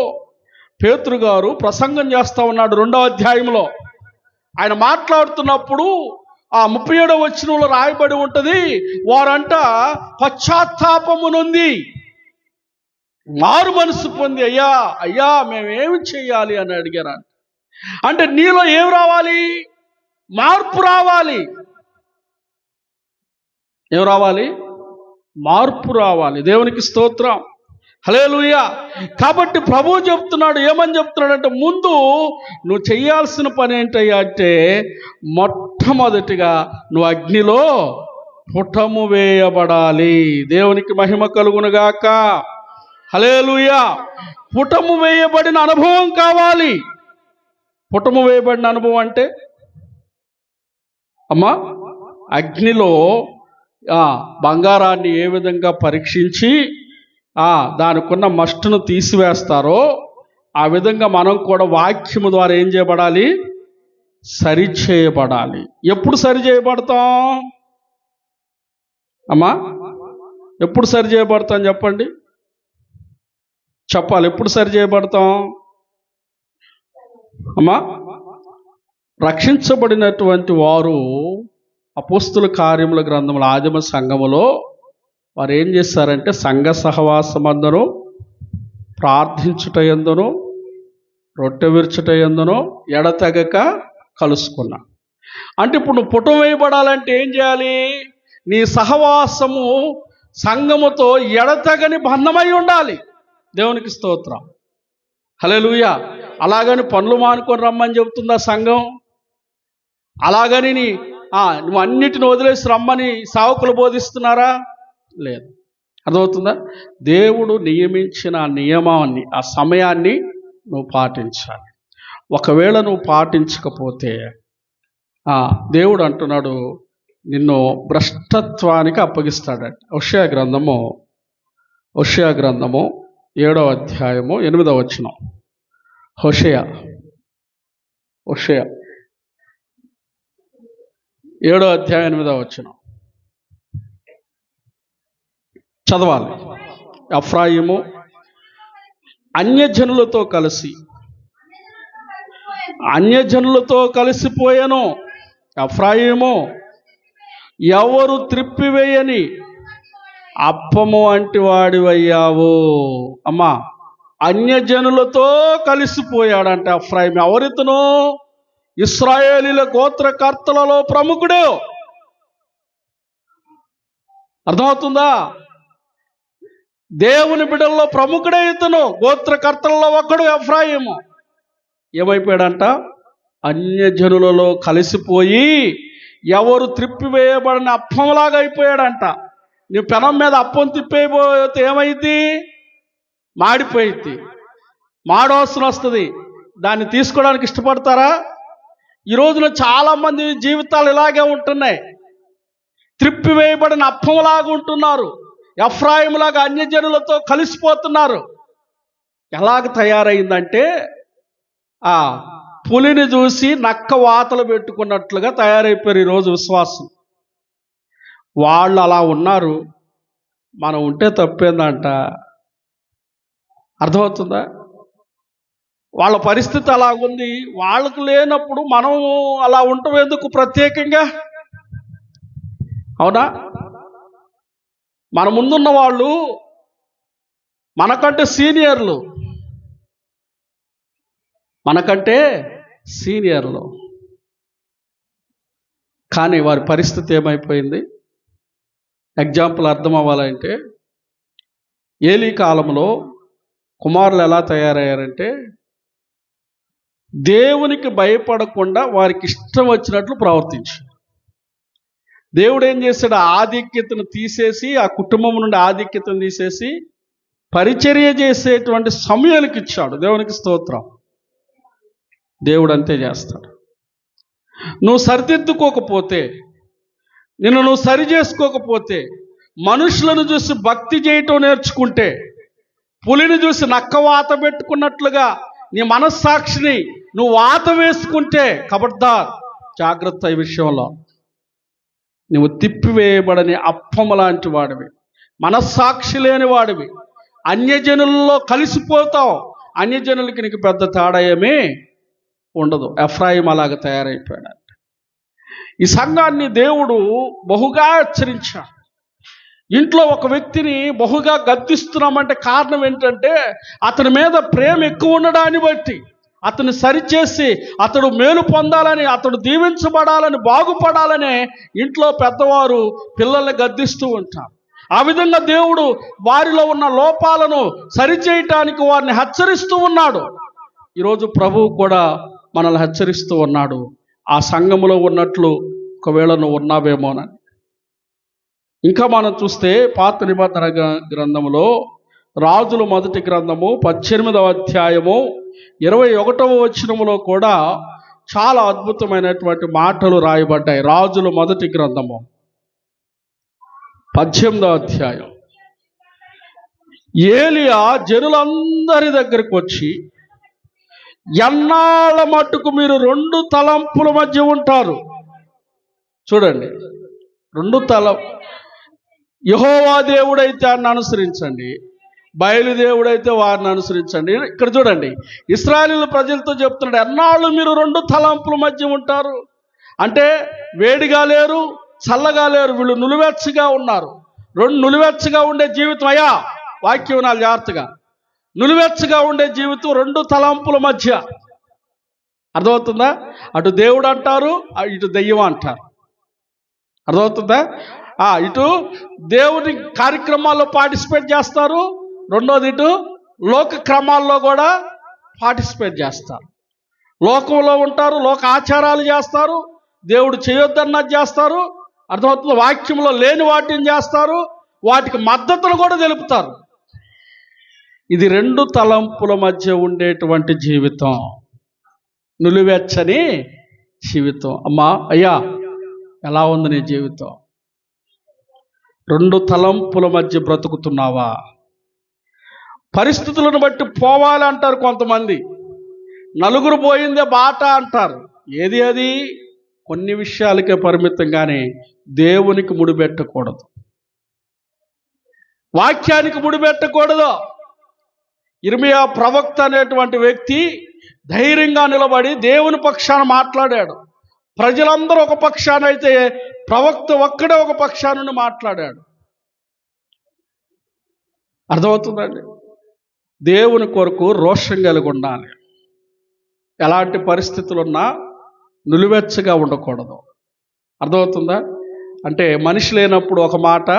Speaker 1: పేతురు గారు ప్రసంగం చేస్తూ ఉన్నాడు. 2వ అధ్యాయంలో ఆయన మాట్లాడుతున్నప్పుడు ఆ 37వ వచనంలో రాయబడి ఉంటుంది, వారంట పశ్చాత్తాపము నొంది మారు మనసు పొంది అయ్యా అయ్యా మేమేమి చేయాలి అని అడిగారు. అంటే నీలో ఏం రావాలి? మార్పు రావాలి. ఏం రావాలి? మార్పు రావాలి. దేవునికి స్తోత్రం, హల్లెలూయా. కాబట్టి ప్రభువు చెప్తున్నాడు, ఏమని చెప్తున్నాడంటే, ముందు నువ్వు చేయాల్సిన పని ఏంటయ్యా అంటే, మొట్టమొదటిగా నువ్వు అగ్నిలో పుటము వేయబడాలి. దేవునికి మహిమ కలుగునుగాక, హల్లెలూయా. పుటము వేయబడిన అనుభవం కావాలి. పుటము వేయబడిన అనుభవం అంటే అమ్మా, అగ్నిలో బంగారాన్ని ఏ విధంగా పరీక్షించి దానికున్న మస్టును తీసివేస్తారో ఆ విధంగా మనం కూడా వాక్యము ద్వారా ఏం చేయబడాలి? సరిచేయబడాలి. ఎప్పుడు సరి చేయబడతాం అమ్మా? ఎప్పుడు సరి చేయబడతాం చెప్పండి, చెప్పాలి. ఎప్పుడు సరి చేయబడతాం అమ్మా? రక్షించబడినటువంటి వారు అపోస్తుల కార్యముల గ్రంథముల ఆదిమ సంఘములో వారు ఏం చేశారంటే, సంఘ సహవాసమందును, ప్రార్థించుట యందును, రొట్టె విరుచుట యందును ఎడతెగక కలుసుకున్నా. అంటే ఇప్పుడు నువ్వు పుటం వేయబడాలంటే ఏం చేయాలి? నీ సహవాసము సంఘముతో ఎడతెగని బంధమై ఉండాలి. దేవునికి స్తోత్రం, హల్లెలూయా. అలాగని పనులు మానుకొని రమ్మని చెబుతుందా సంఘం? అలాగని నువ్వు అన్నిటిని వదిలేసి రమ్మని సావుకులు బోధిస్తున్నారా? లేదు. అర్థమవుతుందా? దేవుడు నియమించిన ఆ నియమాన్ని, ఆ సమయాన్ని నువ్వు పాటించాలి. ఒకవేళ నువ్వు పాటించకపోతే దేవుడు అంటున్నాడు, నిన్ను భ్రష్టత్వానికి అప్పగిస్తాడట. హోషేయ గ్రంథము 7వ అధ్యాయము 8వ వచనం. హోషేయ 7వ అధ్యాయం 8వ వచనం చదవాలి. ఎఫ్రాయిము అన్యజనులతో కలిసిపోయాను. ఎఫ్రాయిము ఎవరు త్రిప్పివేయని అప్పము వంటి వాడివయ్యావు. అమ్మా, అన్యజనులతో కలిసిపోయాడంటే ఎఫ్రాయిము ఎవరితను? ఇశ్రాయేలీల గోత్రకర్తలలో ప్రముఖుడు. అర్థమవుతుందా? దేవుని బిడ్డల్లో ప్రముఖుడే ఇతను, గోత్రకర్తల్లో ఒకడు ఎఫ్రాయిము. ఏమైపోయాడంట? అన్యజనులలో కలిసిపోయి ఎవరు త్రిప్పివేయబడిన అప్పంలాగా అయిపోయాడంట. నువ్వు పెనం మీద అప్పం తిప్పేయబోతే ఏమైంది? మాడిపోయింది, మాడవలసిన వస్తుంది. దాన్ని తీసుకోవడానికి ఇష్టపడతారా? ఈ రోజున చాలామంది జీవితాలు ఇలాగే ఉంటున్నాయి. త్రిప్పివేయబడిన అప్పంలాగా ఉంటున్నారు, ఎఫ్రాయిములాగా అన్యజనులతో కలిసిపోతున్నారు. ఎలాగ తయారైందంటే ఆ పులిని చూసి నక్క వాతలు పెట్టుకున్నట్లుగా తయారైపోయారు ఈరోజు విశ్వాసం. వాళ్ళు అలా ఉన్నారు, మనం ఉంటే తప్పేందంట. అర్థమవుతుందా? వాళ్ళ పరిస్థితి అలాగుంది. వాళ్ళకు లేనప్పుడు మనం అలా ఉండటం ఎందుకు ప్రత్యేకంగా? అవునా? మన ముందున్న వాళ్ళు మనకంటే సీనియర్లు, కానీ వారి పరిస్థితి ఏమైపోయింది? ఎగ్జాంపుల్ అర్థం అవ్వాలంటే, ఏలీ కాలంలో కుమారులు ఎలా తయారయ్యారంటే దేవునికి భయపడకుండా వారికి ఇష్టం వచ్చినట్లు ప్రవర్తించారు. దేవుడు ఏం చేశాడు? ఆధిక్యతను తీసేసి, ఆ కుటుంబం నుండి ఆధిక్యతను తీసేసి పరిచర్య చేసేటువంటి సమయానికి ఇచ్చాడు. దేవునికి స్తోత్రం. దేవుడు అంతే చేస్తాడు. నువ్వు సరిదిద్దుకోకపోతే, నువ్వు సరి చేసుకోకపోతే, మనుషులను చూసి భక్తి చేయటం నేర్చుకుంటే, పులిని చూసి నక్క వాత పెట్టుకున్నట్లుగా నీ మనస్సాక్షిని నువ్వు వాత వేసుకుంటే, ఖబర్దార్, జాగ్రత్త. ఈ విషయంలో నువ్వు తిప్పివేయబడని అప్పము లాంటి వాడివి, మనస్సాక్షి లేని వాడివి, అన్యజనుల్లో కలిసిపోతావు. అన్యజనులకి నీకు పెద్ద తేడా ఏమీ ఉండదు. ఎఫ్రాయిం అలాగ తయారైపోయాడు. ఈ సంఘాన్ని దేవుడు బహుగా హెచ్చరించాడు. ఇంట్లో ఒక వ్యక్తిని బహుగా గద్దిస్తున్నామంటే కారణం ఏంటంటే, అతని మీద ప్రేమ ఎక్కువ ఉండడాన్ని బట్టి, అతను సరిచేసి అతడు మేలు పొందాలని, అతడు దీవించబడాలని, బాగుపడాలని ఇంట్లో పెద్దవారు పిల్లల్ని గద్దిస్తూ ఉంటారు. ఆ విధంగా దేవుడు వారిలో ఉన్న లోపాలను సరిచేయటానికి వారిని హెచ్చరిస్తూ ఉన్నాడు. ఈరోజు ప్రభువు కూడా మనల్ని హెచ్చరిస్తూ ఉన్నాడు. ఆ సంఘములో ఉన్నట్లు ఒకవేళ నువ్వు ఉన్నావేమోనని. ఇంకా మనం చూస్తే పాత నిబంధన గ్రంథములో రాజుల మొదటి గ్రంథము 18వ అధ్యాయము 21వ వచనములో కూడా చాలా అద్భుతమైనటువంటి మాటలు రాయబడ్డాయి. రాజుల మొదటి గ్రంథము 18వ అధ్యాయం. ఏలియా జనులందరి దగ్గరికి వచ్చి, ఎన్నాళ్ళ మట్టుకు మీరు 2 తలంపుల మధ్య ఉంటారు? చూడండి, 2 యెహోవా దేవుడైతే ఆయన అనుసరించండి, బయలుదేవుడైతే వారిని అనుసరించండి. ఇక్కడ చూడండి, ఇశ్రాయేలు ప్రజలతో చెప్తున్నాడు, ఎన్నాళ్ళు మీరు 2 తలంపుల మధ్య ఉంటారు అంటే వేడిగా లేరు, చల్లగా లేరు. వీళ్ళు నులివెచ్చగా ఉన్నారు. నులివెచ్చగా ఉండే జీవితం. అయ్యా, వాక్యం నాలు జాగ్రత్తగా. నులివెచ్చగా ఉండే జీవితం 2 తలంపుల మధ్య. అర్థమవుతుందా? అటు దేవుడు అంటారు, ఇటు దెయ్యం అంటారు. అర్థమవుతుందా? ఇటు దేవుని కార్యక్రమాల్లో పార్టిసిపేట్ చేస్తారు, రెండోది ఇటు లోక క్రమాల్లో కూడా పార్టిసిపేట్ చేస్తారు. లోకంలో ఉంటారు, లోక ఆచారాలు చేస్తారు, దేవుడు చేయొద్దన్నది చేస్తారు. అర్థమవుతుంది? వాక్యంలో లేని వాటిని చేస్తారు, వాటికి మద్దతును కూడా తెలుపుతారు. ఇది 2 తలంపుల మధ్య ఉండేటువంటి జీవితం, నులివెచ్చని జీవితం. అమ్మా, అయ్యా, ఎలా ఉంది నీ జీవితం? 2 తలంపుల మధ్య బ్రతుకుతున్నావా? పరిస్థితులను బట్టి పోవాలంటారు కొంతమంది, నలుగురు పోయిందే బాట అంటారు. ఏది అది? కొన్ని విషయాలకే పరిమితంగానే దేవునికి ముడిపెట్టకూడదు, వాక్యానికి ముడిపెట్టకూడదు. ఇర్మియా ప్రవక్త అనేటువంటి వ్యక్తి ధైర్యంగా నిలబడి దేవుని పక్షాన మాట్లాడాడు. ప్రజలందరూ ఒక పక్షాన అయితే ప్రవక్త ఒక్కడే ఒక పక్షాన మాట్లాడాడు. అర్థమవుతుందండి? దేవుని కొరకు రోషం కలిగి ఉండాలి. ఎలాంటి పరిస్థితులున్నా నులివెచ్చగా ఉండకూడదు. అర్థమవుతుందా? అంటే మనిషి లేనప్పుడు ఒక మాట,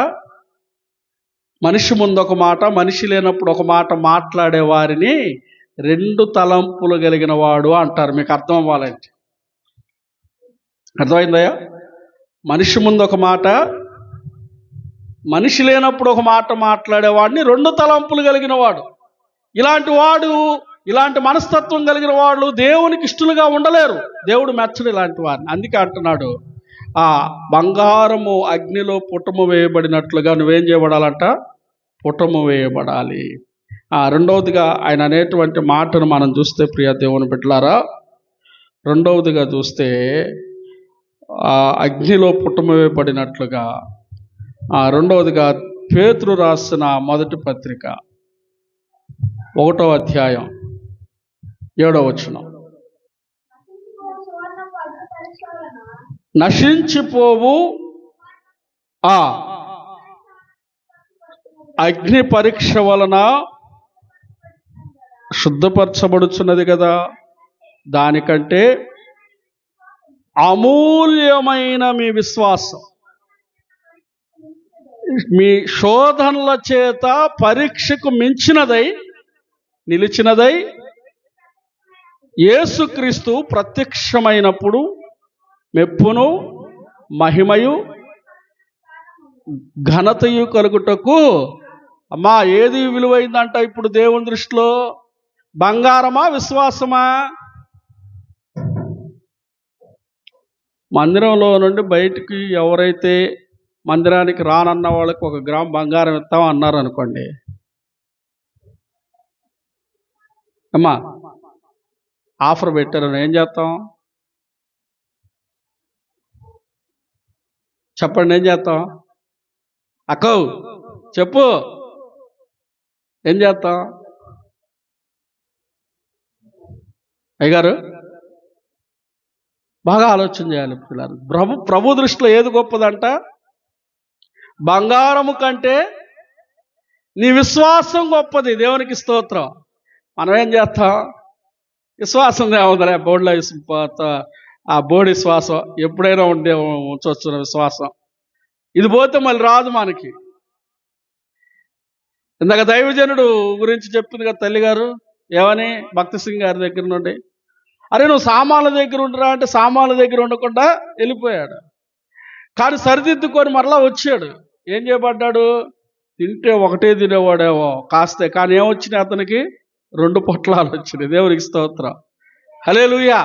Speaker 1: మనిషి ముందు ఒక మాట, మనిషి లేనప్పుడు ఒక మాట మాట్లాడే వారిని రెండు తలంపులు కలిగిన వాడు అంటారు. మీకు అర్థం అవ్వాలంటే, అర్థమైందయ్యా? మనిషి ముందు ఒక మాట, మనిషి లేనప్పుడు ఒక మాట మాట్లాడేవాడిని రెండు తలంపులు కలిగిన వాడు. ఇలాంటి వాడు, ఇలాంటి మనస్తత్వం కలిగిన వాళ్ళు దేవునికి ఇష్టలుగా ఉండలేరు. దేవుడు మెచ్చడు ఇలాంటి వారిని. అందుకే అంటున్నాడు, ఆ బంగారము అగ్నిలో పుటము వేయబడినట్లుగా నువ్వేం చేయబడాలంట? పుటము వేయబడాలి. రెండవదిగా ఆయన అనేటువంటి మాటను మనం చూస్తే, ప్రియ దేవుని బిడ్డలారా, రెండవదిగా చూస్తే అగ్నిలో పుటము వేయబడినట్లుగా, రెండవదిగా పేతురు రాసిన మొదటి పత్రిక 1వ అధ్యాయం 7వ వచనం, నశించిపోవు అగ్ని పరీక్ష వలన శుద్ధపరచబడుచున్నది కదా, దానికంటే అమూల్యమైన మీ విశ్వాసం మీ శోధనల చేత పరీక్షకు మించినదై నిలిచినదై యేసుక్రీస్తు ప్రత్యక్షమైనప్పుడు మెప్పును మహిమయు ఘనతయు కలుగుటకు. అమ్మా, ఏది విలువైందంట ఇప్పుడు దేవుని దృష్టిలో? బంగారమా, విశ్వాసమా? మందిరంలో నుండి బయటికి ఎవరైతే మందిరానికి రానన్న వాళ్ళకి 1 గ్రాము బంగారం ఇస్తాం అన్నారు అనుకోండి, అమ్మా ఆఫర్ పెట్టారు, ఏం చేస్తాం చెప్పండి? ఏం చేస్తాం? అక్కో చెప్పు, ఏం చేస్తాం? అయ్యగారు బాగా ఆలోచన చేయాలి పిల్లలు. ప్రభు దృష్టిలో ఏది గొప్పదంట? బంగారము కంటే నీ విశ్వాసం గొప్పది. దేవునికి స్తోత్రం. మనం ఏం చేస్తాం? విశ్వాసం ఏముందరే, బోర్డులో ఆ బోర్డు విశ్వాసం ఎప్పుడైనా ఉంచవచ్చు విశ్వాసం. ఇది పోతే మళ్ళీ రాదు మనకి. ఇందాక దైవజనుడు గురించి చెప్పింది కదా తల్లిగారు, ఏమని? భక్తి సింగ్ గారి దగ్గర నుండి, అరే నువ్వు సామాన్ల దగ్గర ఉండరా అంటే సామాన్ల దగ్గర ఉండకుండా వెళ్ళిపోయాడు. కానీ సరిదిద్దుకొని మరలా వచ్చాడు. ఏం చేయబడ్డాడు? తింటే ఒకటే తినేవాడేమో కాస్తే, కానీ ఏమొచ్చినాయి అతనికి? 2 పొట్లాలు వచ్చినాయి. దేవునికి స్తోత్రం, హల్లెలూయా.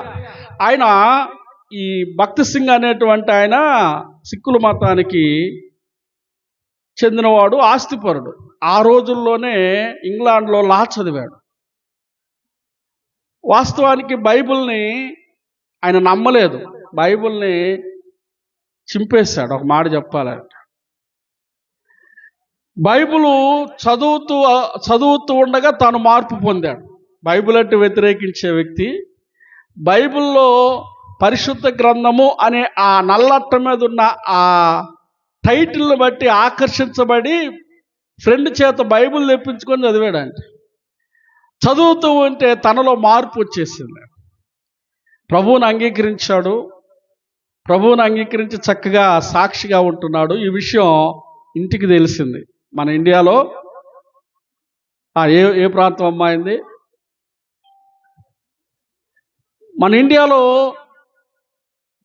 Speaker 1: ఆయన ఈ భక్తి సింగ్ అనేటువంటి ఆయన సిక్కుల మతానికి చెందినవాడు, ఆస్తిపరుడు. ఆ రోజుల్లోనే ఇంగ్లాండ్లో లా చదివాడు. వాస్తవానికి బైబిల్ని ఆయన నమ్మలేదు. బైబిల్ని చింపేశాడు, ఒక మాట చెప్పాలంటే. బైబిలు చదువుతూ ఉండగా తాను మార్పు పొందాడు. బైబిల్ అంటే వ్యతిరేకించే వ్యక్తి బైబిల్లో పరిశుద్ధ గ్రంథము అనే ఆ నల్లట్ట మీద ఉన్న ఆ టైటిల్ని బట్టి ఆకర్షించబడి ఫ్రెండ్ చేత బైబిల్ తెప్పించుకొని చదివాడంటే. చదువుతూ ఉంటే తనలో మార్పు వచ్చేసింది. ప్రభువుని అంగీకరించాడు. ప్రభువుని అంగీకరించి చక్కగా సాక్షిగా ఉంటున్నాడు. ఈ విషయం ఇంటికి తెలిసింది. మన ఇండియాలో ఏ ప్రాంతం అమ్మాయింది? మన ఇండియాలో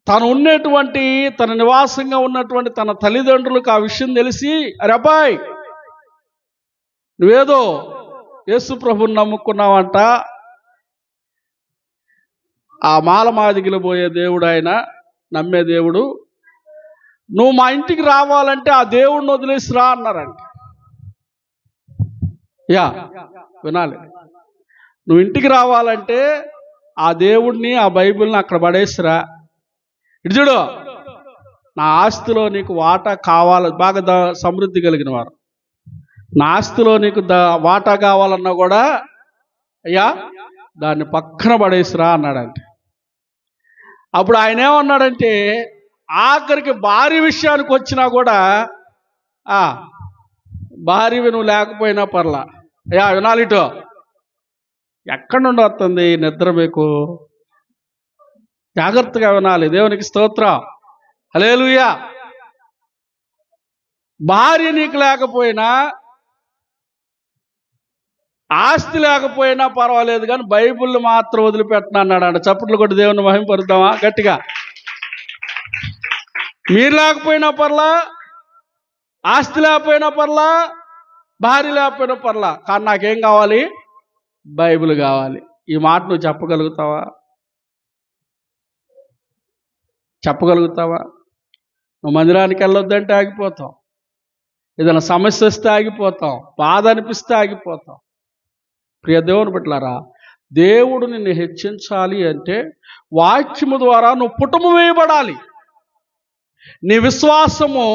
Speaker 1: తను ఉన్నటువంటి, తన నివాసంగా ఉన్నటువంటి తన తల్లిదండ్రులకు ఆ విషయం తెలిసి, అరే అబ్బాయి నువ్వేదో యేసు ప్రభుని నమ్ముకున్నావంట, ఆ మాలమాదిగిలు పోయే దేవుడు ఆయన, నమ్మే దేవుడు, నువ్వు మా ఇంటికి రావాలంటే ఆ దేవుడిని వదిలేసి రా అన్నారంట. వినాలి, నువ్వు ఇంటికి రావాలంటే ఆ దేవుడిని, ఆ బైబిల్ని అక్కడ పడేసిరా. ఇటు చూడు, నా ఆస్తిలో నీకు వాటా కావాలి, బాగా సమృద్ధి కలిగిన వారు, నా ఆస్తిలో నీకు వాటా కావాలన్నా కూడా అయ్యా దాన్ని పక్కన పడేసిరా అన్నాడంటే. అప్పుడు ఆయన ఏమన్నాడంటే, ఆఖరికి భార్య విషయానికి వచ్చినా కూడా భార్యవి నువ్వు లేకపోయినా పర్లా, అయ్యా వినాలిటో, ఎక్కడి నుండి వస్తుంది నిద్ర మీకు? జాగ్రత్తగా వినాలి. దేవునికి స్తోత్రం, హల్లెలూయా. భార్య నీకు లేకపోయినా ఆస్తి లేకపోయినా పర్వాలేదు కానీ బైబిల్ని మాత్రం వదిలిపెట్టను అన్నాడు. చప్పట్లు కొట్టి దేవుని మహిమపరుద్దామా గట్టిగా? మీరు లేకపోయినా పర్లా, ఆస్తి లేకపోయినా పర్లా, భార్య లేకపోయినా పర్లా, కానీ నాకేం కావాలి? బైబిల్ కావాలి. ఈ మాట నువ్వు చెప్పగలుగుతావా? చెప్పగలుగుతావా? నువ్వు మందిరానికి వెళ్ళొద్దంటే ఆగిపోతాం, ఏదైనా సమస్య వస్తే ఆగిపోతాం, బాధ అనిపిస్తే ఆగిపోతాం. ప్రియ దేవుని బిడ్డలారా, దేవుడు నిన్ను హెచ్చించాలి అంటే వాక్యము ద్వారా నువ్వు పుటము వేయబడాలి. నీ విశ్వాసము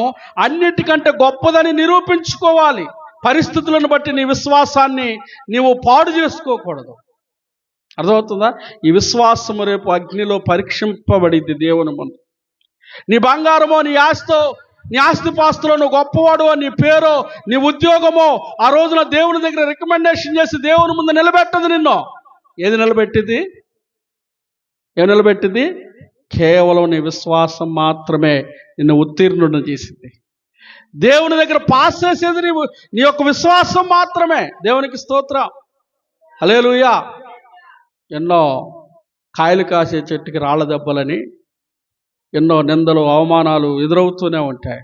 Speaker 1: అన్నిటికంటే గొప్పదని నిరూపించుకోవాలి. పరిస్థితులను బట్టి నీ విశ్వాసాన్ని నీవు పాడు చేసుకోకూడదు. అర్థమవుతుందా? ఈ విశ్వాసము రేపు అగ్నిలో పరీక్షింపబడింది దేవుని ముందు. నీ బంగారమో, నీ ఆస్తిపాస్తులో నువ్వు గొప్పవాడు, నీ పేరో, నీ ఉద్యోగమో ఆ రోజున దేవుని దగ్గర రికమెండేషన్ చేసి దేవుని ముందు నిలబెట్టదు నిన్ను. ఏది నిలబెట్టింది? ఏం నిలబెట్టింది? కేవలం నీ విశ్వాసం మాత్రమే నిన్ను ఉత్తీర్ణుడిని చేసింది. దేవుని దగ్గర పాస్ చేసేది నీ యొక్క విశ్వాసం మాత్రమే. దేవునికి స్తోత్రం, హల్లెలూయా. ఎన్నో కాయలు కాసే చెట్టుకి రాళ్ల దెబ్బలని, ఎన్నో నిందలు, అవమానాలు ఎదురవుతూనే ఉంటాయి.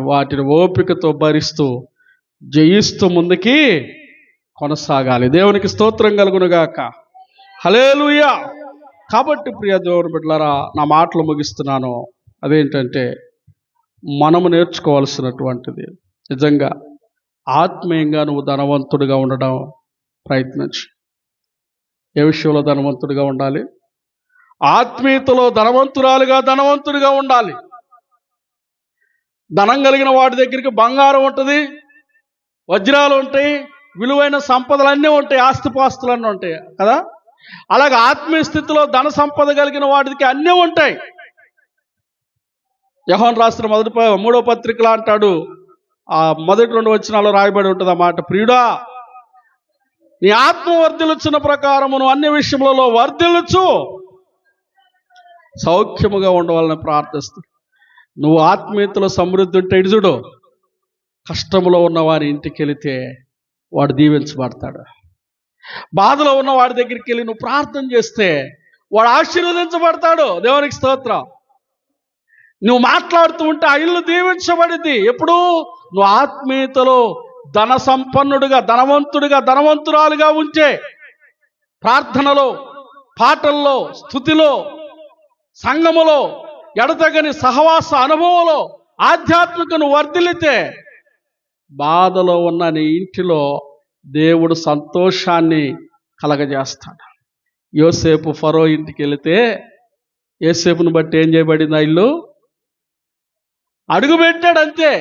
Speaker 1: వాటిని ఓపికతో భరిస్తూ జయిస్తూ ముందుకి కొనసాగాలి. దేవునికి స్తోత్రం కలుగునుగాక, హల్లెలూయా. కాబట్టి ప్రియ దేవుని బిడ్డలారా, నా మాటలు ముగిస్తున్నాను. అదేంటంటే, మనము నేర్చుకోవాల్సినటువంటిది నిజంగా ఆత్మీయంగా నువ్వు ధనవంతుడిగా ఉండడం ప్రయత్నించు. ఏ విషయంలో ధనవంతుడిగా ఉండాలి? ఆత్మీయతలో ధనవంతుడిగా ఉండాలి. ధనం కలిగిన వాడి దగ్గరికి బంగారం ఉంటుంది, వజ్రాలు ఉంటాయి, విలువైన సంపదలన్నీ ఉంటాయి, ఆస్తిపాస్తులన్నీ ఉంటాయి కదా. అలాగే ఆత్మీయ స్థితిలో ధన సంపద కలిగిన వాడికి అన్నీ ఉంటాయి. యోహాను రాసిన 3వ పత్రికలో అంటాడు, ఆ మొదటి 2 వచనాల్లో రాయబడి ఉంటుంది ఆ మాట, ప్రియుడా, నీ ఆత్మ వర్ధిల్లుచున్న ప్రకారము నువ్వు అన్ని విషయములలో వర్ధిల్లుచు సౌఖ్యముగా ఉండవాలని ప్రార్థిస్తూ. నువ్వు ఆత్మీయతలో సమృద్ధి ఉంటే, ఇటు చూడు, కష్టములో ఉన్న వారి ఇంటికి వెళితే వాడు దీవించబడతాడు. బాధలో ఉన్న వాడి దగ్గరికి వెళ్ళి నువ్వు ప్రార్థన చేస్తే వాడు ఆశీర్వదించబడతాడు. దేవునికి స్తోత్రం. నువ్వు మాట్లాడుతూ ఉంటే ఆ ఇల్లు దీవించబడింది. ఎప్పుడు? నువ్వు ఆత్మీయతలో ధన సంపన్నుడిగా, ధనవంతురాలుగా ఉంటే, ప్రార్థనలో, పాటల్లో, స్తుతిలో, సంఘములో, ఎడతెగని సహవాస అనుభవంలో ఆధ్యాత్మికను వర్ధిల్లితే, బాధలో ఉన్న నీ ఇంటిలో దేవుడు సంతోషాన్ని కలగజేస్తాడు. యోసేపు ఫరో ఇంటికి వెళితే యోసేపును బట్టి ఏం చేయబడింది? ఆ ఇల్లు అడుగుపెట్టాడు అంతే.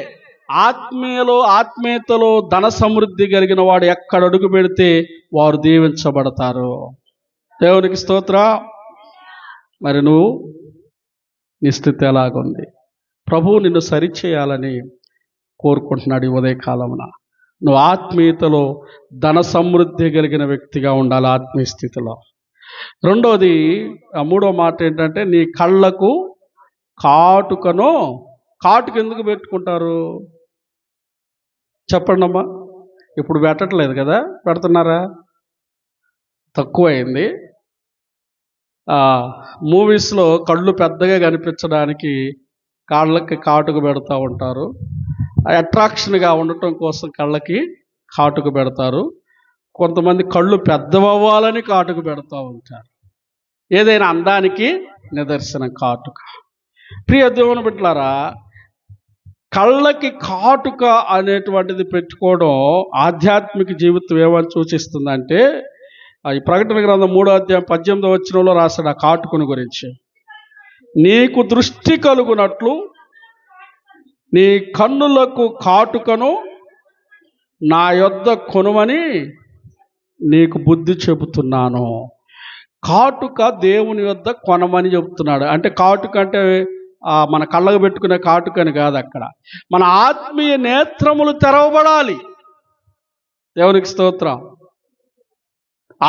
Speaker 1: ఆత్మీయతలో ధన సమృద్ధి కలిగిన వాడు ఎక్కడ అడుగు పెడితే వారు దీవించబడతారు. దేవునికి స్తోత్రం. మరి నువ్వు నీ స్థితి ఎలాగుంది? ప్రభువు నిన్ను సరిచేయాలని కోరుకుంటున్నాడు ఈ ఉదయకాలమున. నువ్వు ఆత్మీయతలో ధన సమృద్ధి కలిగిన వ్యక్తిగా ఉండాలి ఆత్మీయ స్థితిలో. రెండోది, 3వ మాట ఏంటంటే, నీ కళ్ళకు కాటుక ఎందుకు పెట్టుకుంటారు చెప్పండి అమ్మా? ఇప్పుడు పెట్టట్లేదు కదా, పెడుతున్నారా? తక్కువైంది. మూవీస్లో కళ్ళు పెద్దగా కనిపించడానికి కాళ్ళకి కాటుక పెడతా ఉంటారు. అట్రాక్షన్గా ఉండటం కోసం కళ్ళకి కాటుక పెడతారు. కొంతమంది కళ్ళు పెద్దవవ్వాలని కాటుక పెడతా ఉంటారు. ఏదైనా అందానికి నిదర్శనం కాటుక. ప్రియ దేవుని బిడ్డలారా, కళ్ళకి కాటుక అనేటువంటిది పెట్టుకోవడం ఆధ్యాత్మిక జీవితం ఏమని సూచిస్తుందంటే, ఈ ప్రకటన గ్రంథం 3వ అధ్యాయం 18వ వచనంలో రాశాడు ఆ కాటుకను గురించి. నీకు దృష్టి కలుగునట్లు నీ కన్నులకు కాటుకను నా యొద్ద కొనుమని నీకు బుద్ధి చెబుతున్నాను. కాటుక దేవుని యొద్ద కొనమని చెబుతున్నాడు. అంటే కాటుక అంటే మన కళ్ళకు పెట్టుకునే కాటుక అని కాదు. అక్కడ మన ఆత్మీయ నేత్రములు తెరవబడాలి. దేవునికి స్తోత్రం.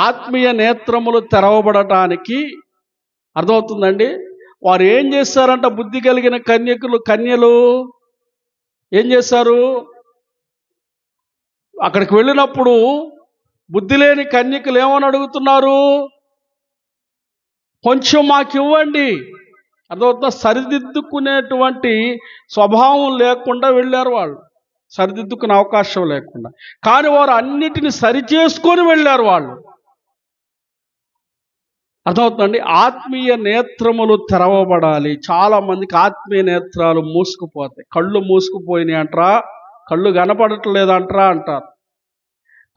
Speaker 1: ఆత్మీయ నేత్రములు తెరవబడటానికి అర్థమవుతుందండి. వారు ఏం చేశారంట? బుద్ధి కలిగిన కన్యలు ఏం చేశారు? అక్కడికి వెళ్ళినప్పుడు బుద్ధి లేని కన్యకలు ఏమని అడుగుతున్నారు? కొంచెం మాకు ఇవ్వండి. అదొక సరిదిద్దుకునేటువంటి స్వభావం లేకుండా వెళ్ళారు వాళ్ళు, సరిదిద్దుకునే అవకాశం లేకుండా. కానీ వారు అన్నిటిని సరిచేసుకొని వెళ్ళారు వాళ్ళు. అర్థమవుతుందండి? ఆత్మీయ నేత్రములు తెరవబడాలి. చాలా మందికి ఆత్మీయ నేత్రాలు మూసుకుపోతాయి. కళ్ళు మూసుకుపోయినాయి అంటారా, కళ్ళు కనపడట్లేదంటారా అంటారు.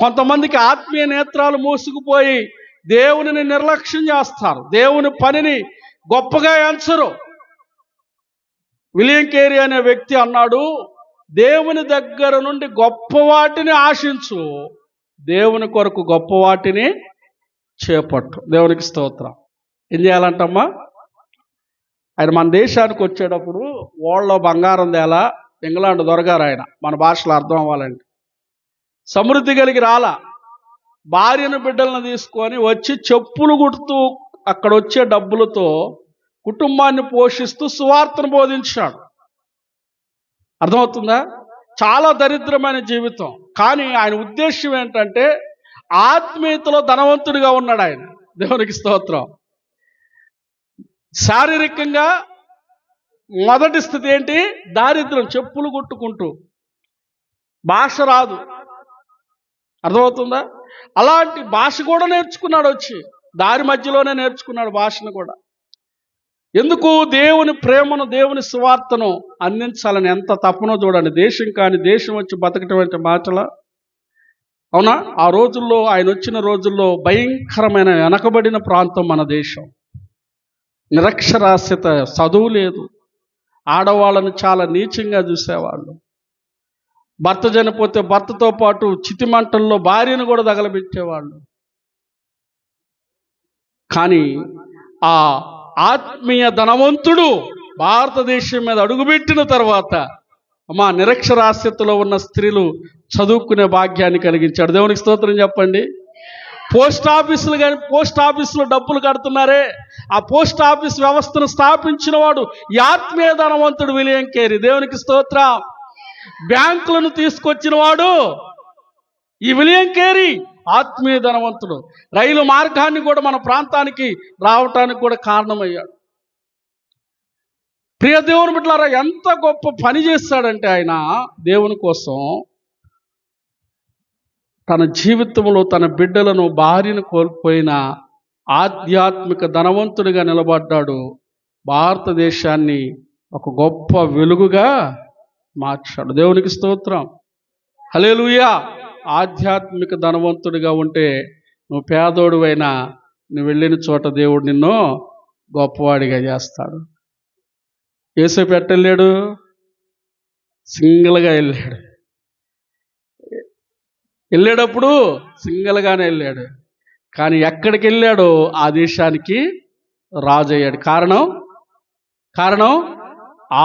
Speaker 1: కొంతమందికి ఆత్మీయ నేత్రాలు మూసుకుపోయి దేవునిని నిర్లక్ష్యం చేస్తారు, దేవుని పనిని గొప్పగా ఎంచరు. విలియం కేరీ అనే వ్యక్తి అన్నాడు, దేవుని దగ్గర నుండి గొప్ప వాటిని ఆశించు, దేవుని కొరకు గొప్ప వాటిని చేపట్టు. దేవునికి స్తోత్రం. ఏం చేయాలంటమ్మా? ఆయన మన దేశానికి వచ్చేటప్పుడు ఓళ్ళలో బంగారం తేలా, ఇంగ్లాండ్ దొరగారు ఆయన, మన భాషలో అర్థం అవ్వాలంటే. సమృద్ధి కలిగి రాలా, భార్యను బిడ్డలను తీసుకొని వచ్చి చెప్పులు కుడుతూ అక్కడ వచ్చే డబ్బులతో కుటుంబాన్ని పోషిస్తూ సువార్తను బోధించాడు. అర్థమవుతుందా? చాలా దరిద్రమైన జీవితం. కానీ ఆయన ఉద్దేశం ఏంటంటే ఆత్మీయతలో ధనవంతుడిగా ఉన్నాడు ఆయన. దేవునికి స్తోత్రం. శారీరకంగా మొదటి స్థితి ఏంటి? దారిద్ర్యం, చెప్పులు కుట్టుకుంటూ, భాష రాదు. అర్థమవుతుందా? అలాంటి భాష కూడా నేర్చుకున్నాడు, వచ్చి దారి మధ్యలోనే నేర్చుకున్నాడు భాషను కూడా. ఎందుకు? దేవుని ప్రేమను, దేవుని సువార్తను అందించాలని ఎంత తప్పునో చూడండి. దేశం కాని దేశం వచ్చి బతకటువంటి మాటల. అవునా? ఆ రోజుల్లో, ఆయన వచ్చిన రోజుల్లో భయంకరమైన వెనకబడిన ప్రాంతం మన దేశం. నిరక్షరాస్యత, చదువు లేదు, ఆడవాళ్ళను చాలా నీచంగా చూసేవాళ్ళు. భర్త చనిపోతే భర్తతో పాటు చితిమంటల్లో భార్యను కూడా తగలబెట్టేవాళ్ళు. కానీ ఆ ఆత్మీయ ధనవంతుడు భారతదేశం మీద అడుగుపెట్టిన తర్వాత అమ్మా నిరక్షరాస్యతలో ఉన్న స్త్రీలు చదువుకునే భాగ్యాన్ని కలిగించాడు. దేవునికి స్తోత్రం చెప్పండి. పోస్ట్ ఆఫీసులో డబ్బులు కడుతున్నారే, ఆ పోస్ట్ ఆఫీస్ వ్యవస్థను స్థాపించిన వాడు ఈ ఆత్మీయ ధనవంతుడు విలియం కేరీ. దేవునికి స్తోత్రం. బ్యాంకులను తీసుకొచ్చిన వాడు ఈ విలియం కేరీ, ఆత్మీయ ధనవంతుడు. రైలు మార్గాన్ని కూడా మన ప్రాంతానికి రావటానికి కూడా కారణమయ్యాడు. ప్రియ దేవుని బిడ్డలారా, ఎంత గొప్ప పని చేస్తాడంటే ఆయన దేవుని కోసం తన జీవితంలో తన బిడ్డలను, భార్యను కోల్పోయిన ఆధ్యాత్మిక ధనవంతుడిగా నిలబడ్డాడు. భారతదేశాన్ని ఒక గొప్ప వెలుగుగా మార్చాడు. దేవునికి స్తోత్రం. హల్లెలూయా. ఆధ్యాత్మిక ధనవంతుడిగా ఉంటే నువ్వు పేదోడువైనా నువ్వు వెళ్ళిన చోట దేవుడు నిన్ను గొప్పవాడిగా చేస్తాడు. యేసేపు ఎట్ట వెళ్ళాడు? సింగిల్గా వెళ్ళాడు. వెళ్ళేటప్పుడు సింగిల్గానే వెళ్ళాడు. కానీ ఎక్కడికి వెళ్ళాడో ఆ దేశానికి రాజు అయ్యాడు. కారణం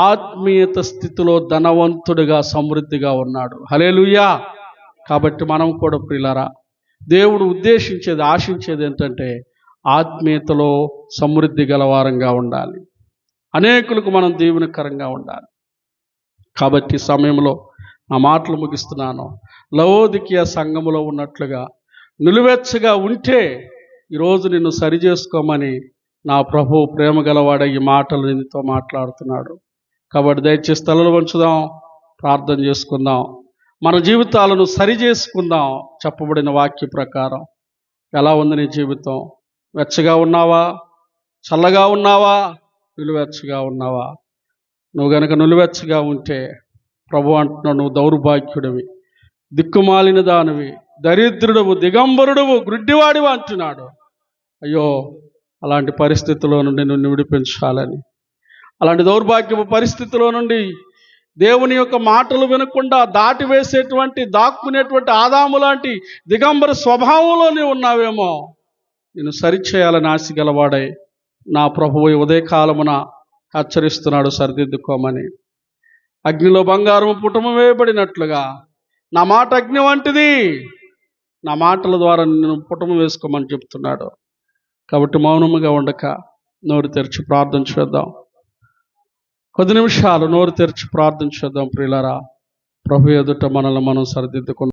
Speaker 1: ఆత్మీయత స్థితిలో ధనవంతుడిగా, సమృద్ధిగా ఉన్నాడు. హల్లెలూయా. కాబట్టి మనం కూడా ప్రియులారా, దేవుడు ఉద్దేశించేది, ఆశించేది ఏంటంటే ఆత్మీయతలో సమృద్ధి గలవారంగా ఉండాలి, అనేకులకు మనం దీవెనకరంగా ఉండాలి. కాబట్టి సమయంలో నా మాటలు ముగిస్తున్నాను. లవోదికీయ సంఘములో ఉన్నట్లుగా నిలువెచ్చగా ఉంటే ఈరోజు నిన్ను సరిచేసుకోమని నా ప్రభువు ప్రేమ గలవాడ ఈ మాటలు నీతో మాట్లాడుతున్నాడు. కాబట్టి దయచేసి తలలు వంచుదాం, ప్రార్థన చేసుకుందాం, మన జీవితాలను సరి చేసుకుందాం. చెప్పబడిన వాక్య ప్రకారం ఎలా ఉంది నీ జీవితం? వెచ్చగా ఉన్నావా? చల్లగా ఉన్నావా? నిలువెచ్చగా ఉన్నావా? నువ్వు గనక నిలువెచ్చగా ఉంటే ప్రభు అంటున్నాడు, నువ్వు దౌర్భాగ్యుడివి, దిక్కుమాలిన దానివి, దరిద్రుడవు, దిగంబరుడవు, గ్రుడ్డివాడివి అంటున్నాడు. అయ్యో, అలాంటి పరిస్థితుల్లో నుండి నిన్ను విడిపించాలని, అలాంటి దౌర్భాగ్యపు పరిస్థితిలో నుండి దేవుని యొక్క మాటలు వినకుండా దాటివేసేటువంటి, దాక్కునేటువంటి ఆదాము లాంటి దిగంబర స్వభావంలో నీవు ఉన్నావేమో. నేను సరిచేయాలని ఆశ గలవాడై నా ప్రభువు ఉదయకాలమున హెచ్చరిస్తున్నాడు, సరిదిద్దుకోమని. అగ్నిలో బంగారం పుటము వేయబడినట్లుగా నా మాట అగ్ని వంటిది, నా మాటల ద్వారా నేను పుటము వేసుకోమని చెప్తున్నాడు. కాబట్టి మౌనముగా ఉండక నోరు తెరిచి ప్రార్థన చేద్దాం. కొద్ది నిమిషాలు నోరు తెరిచి ప్రార్థన చేద్దాం ప్రియులారా. ప్రభు ఎదుట మనల్ని మనం సరిదిద్దుకుందాం.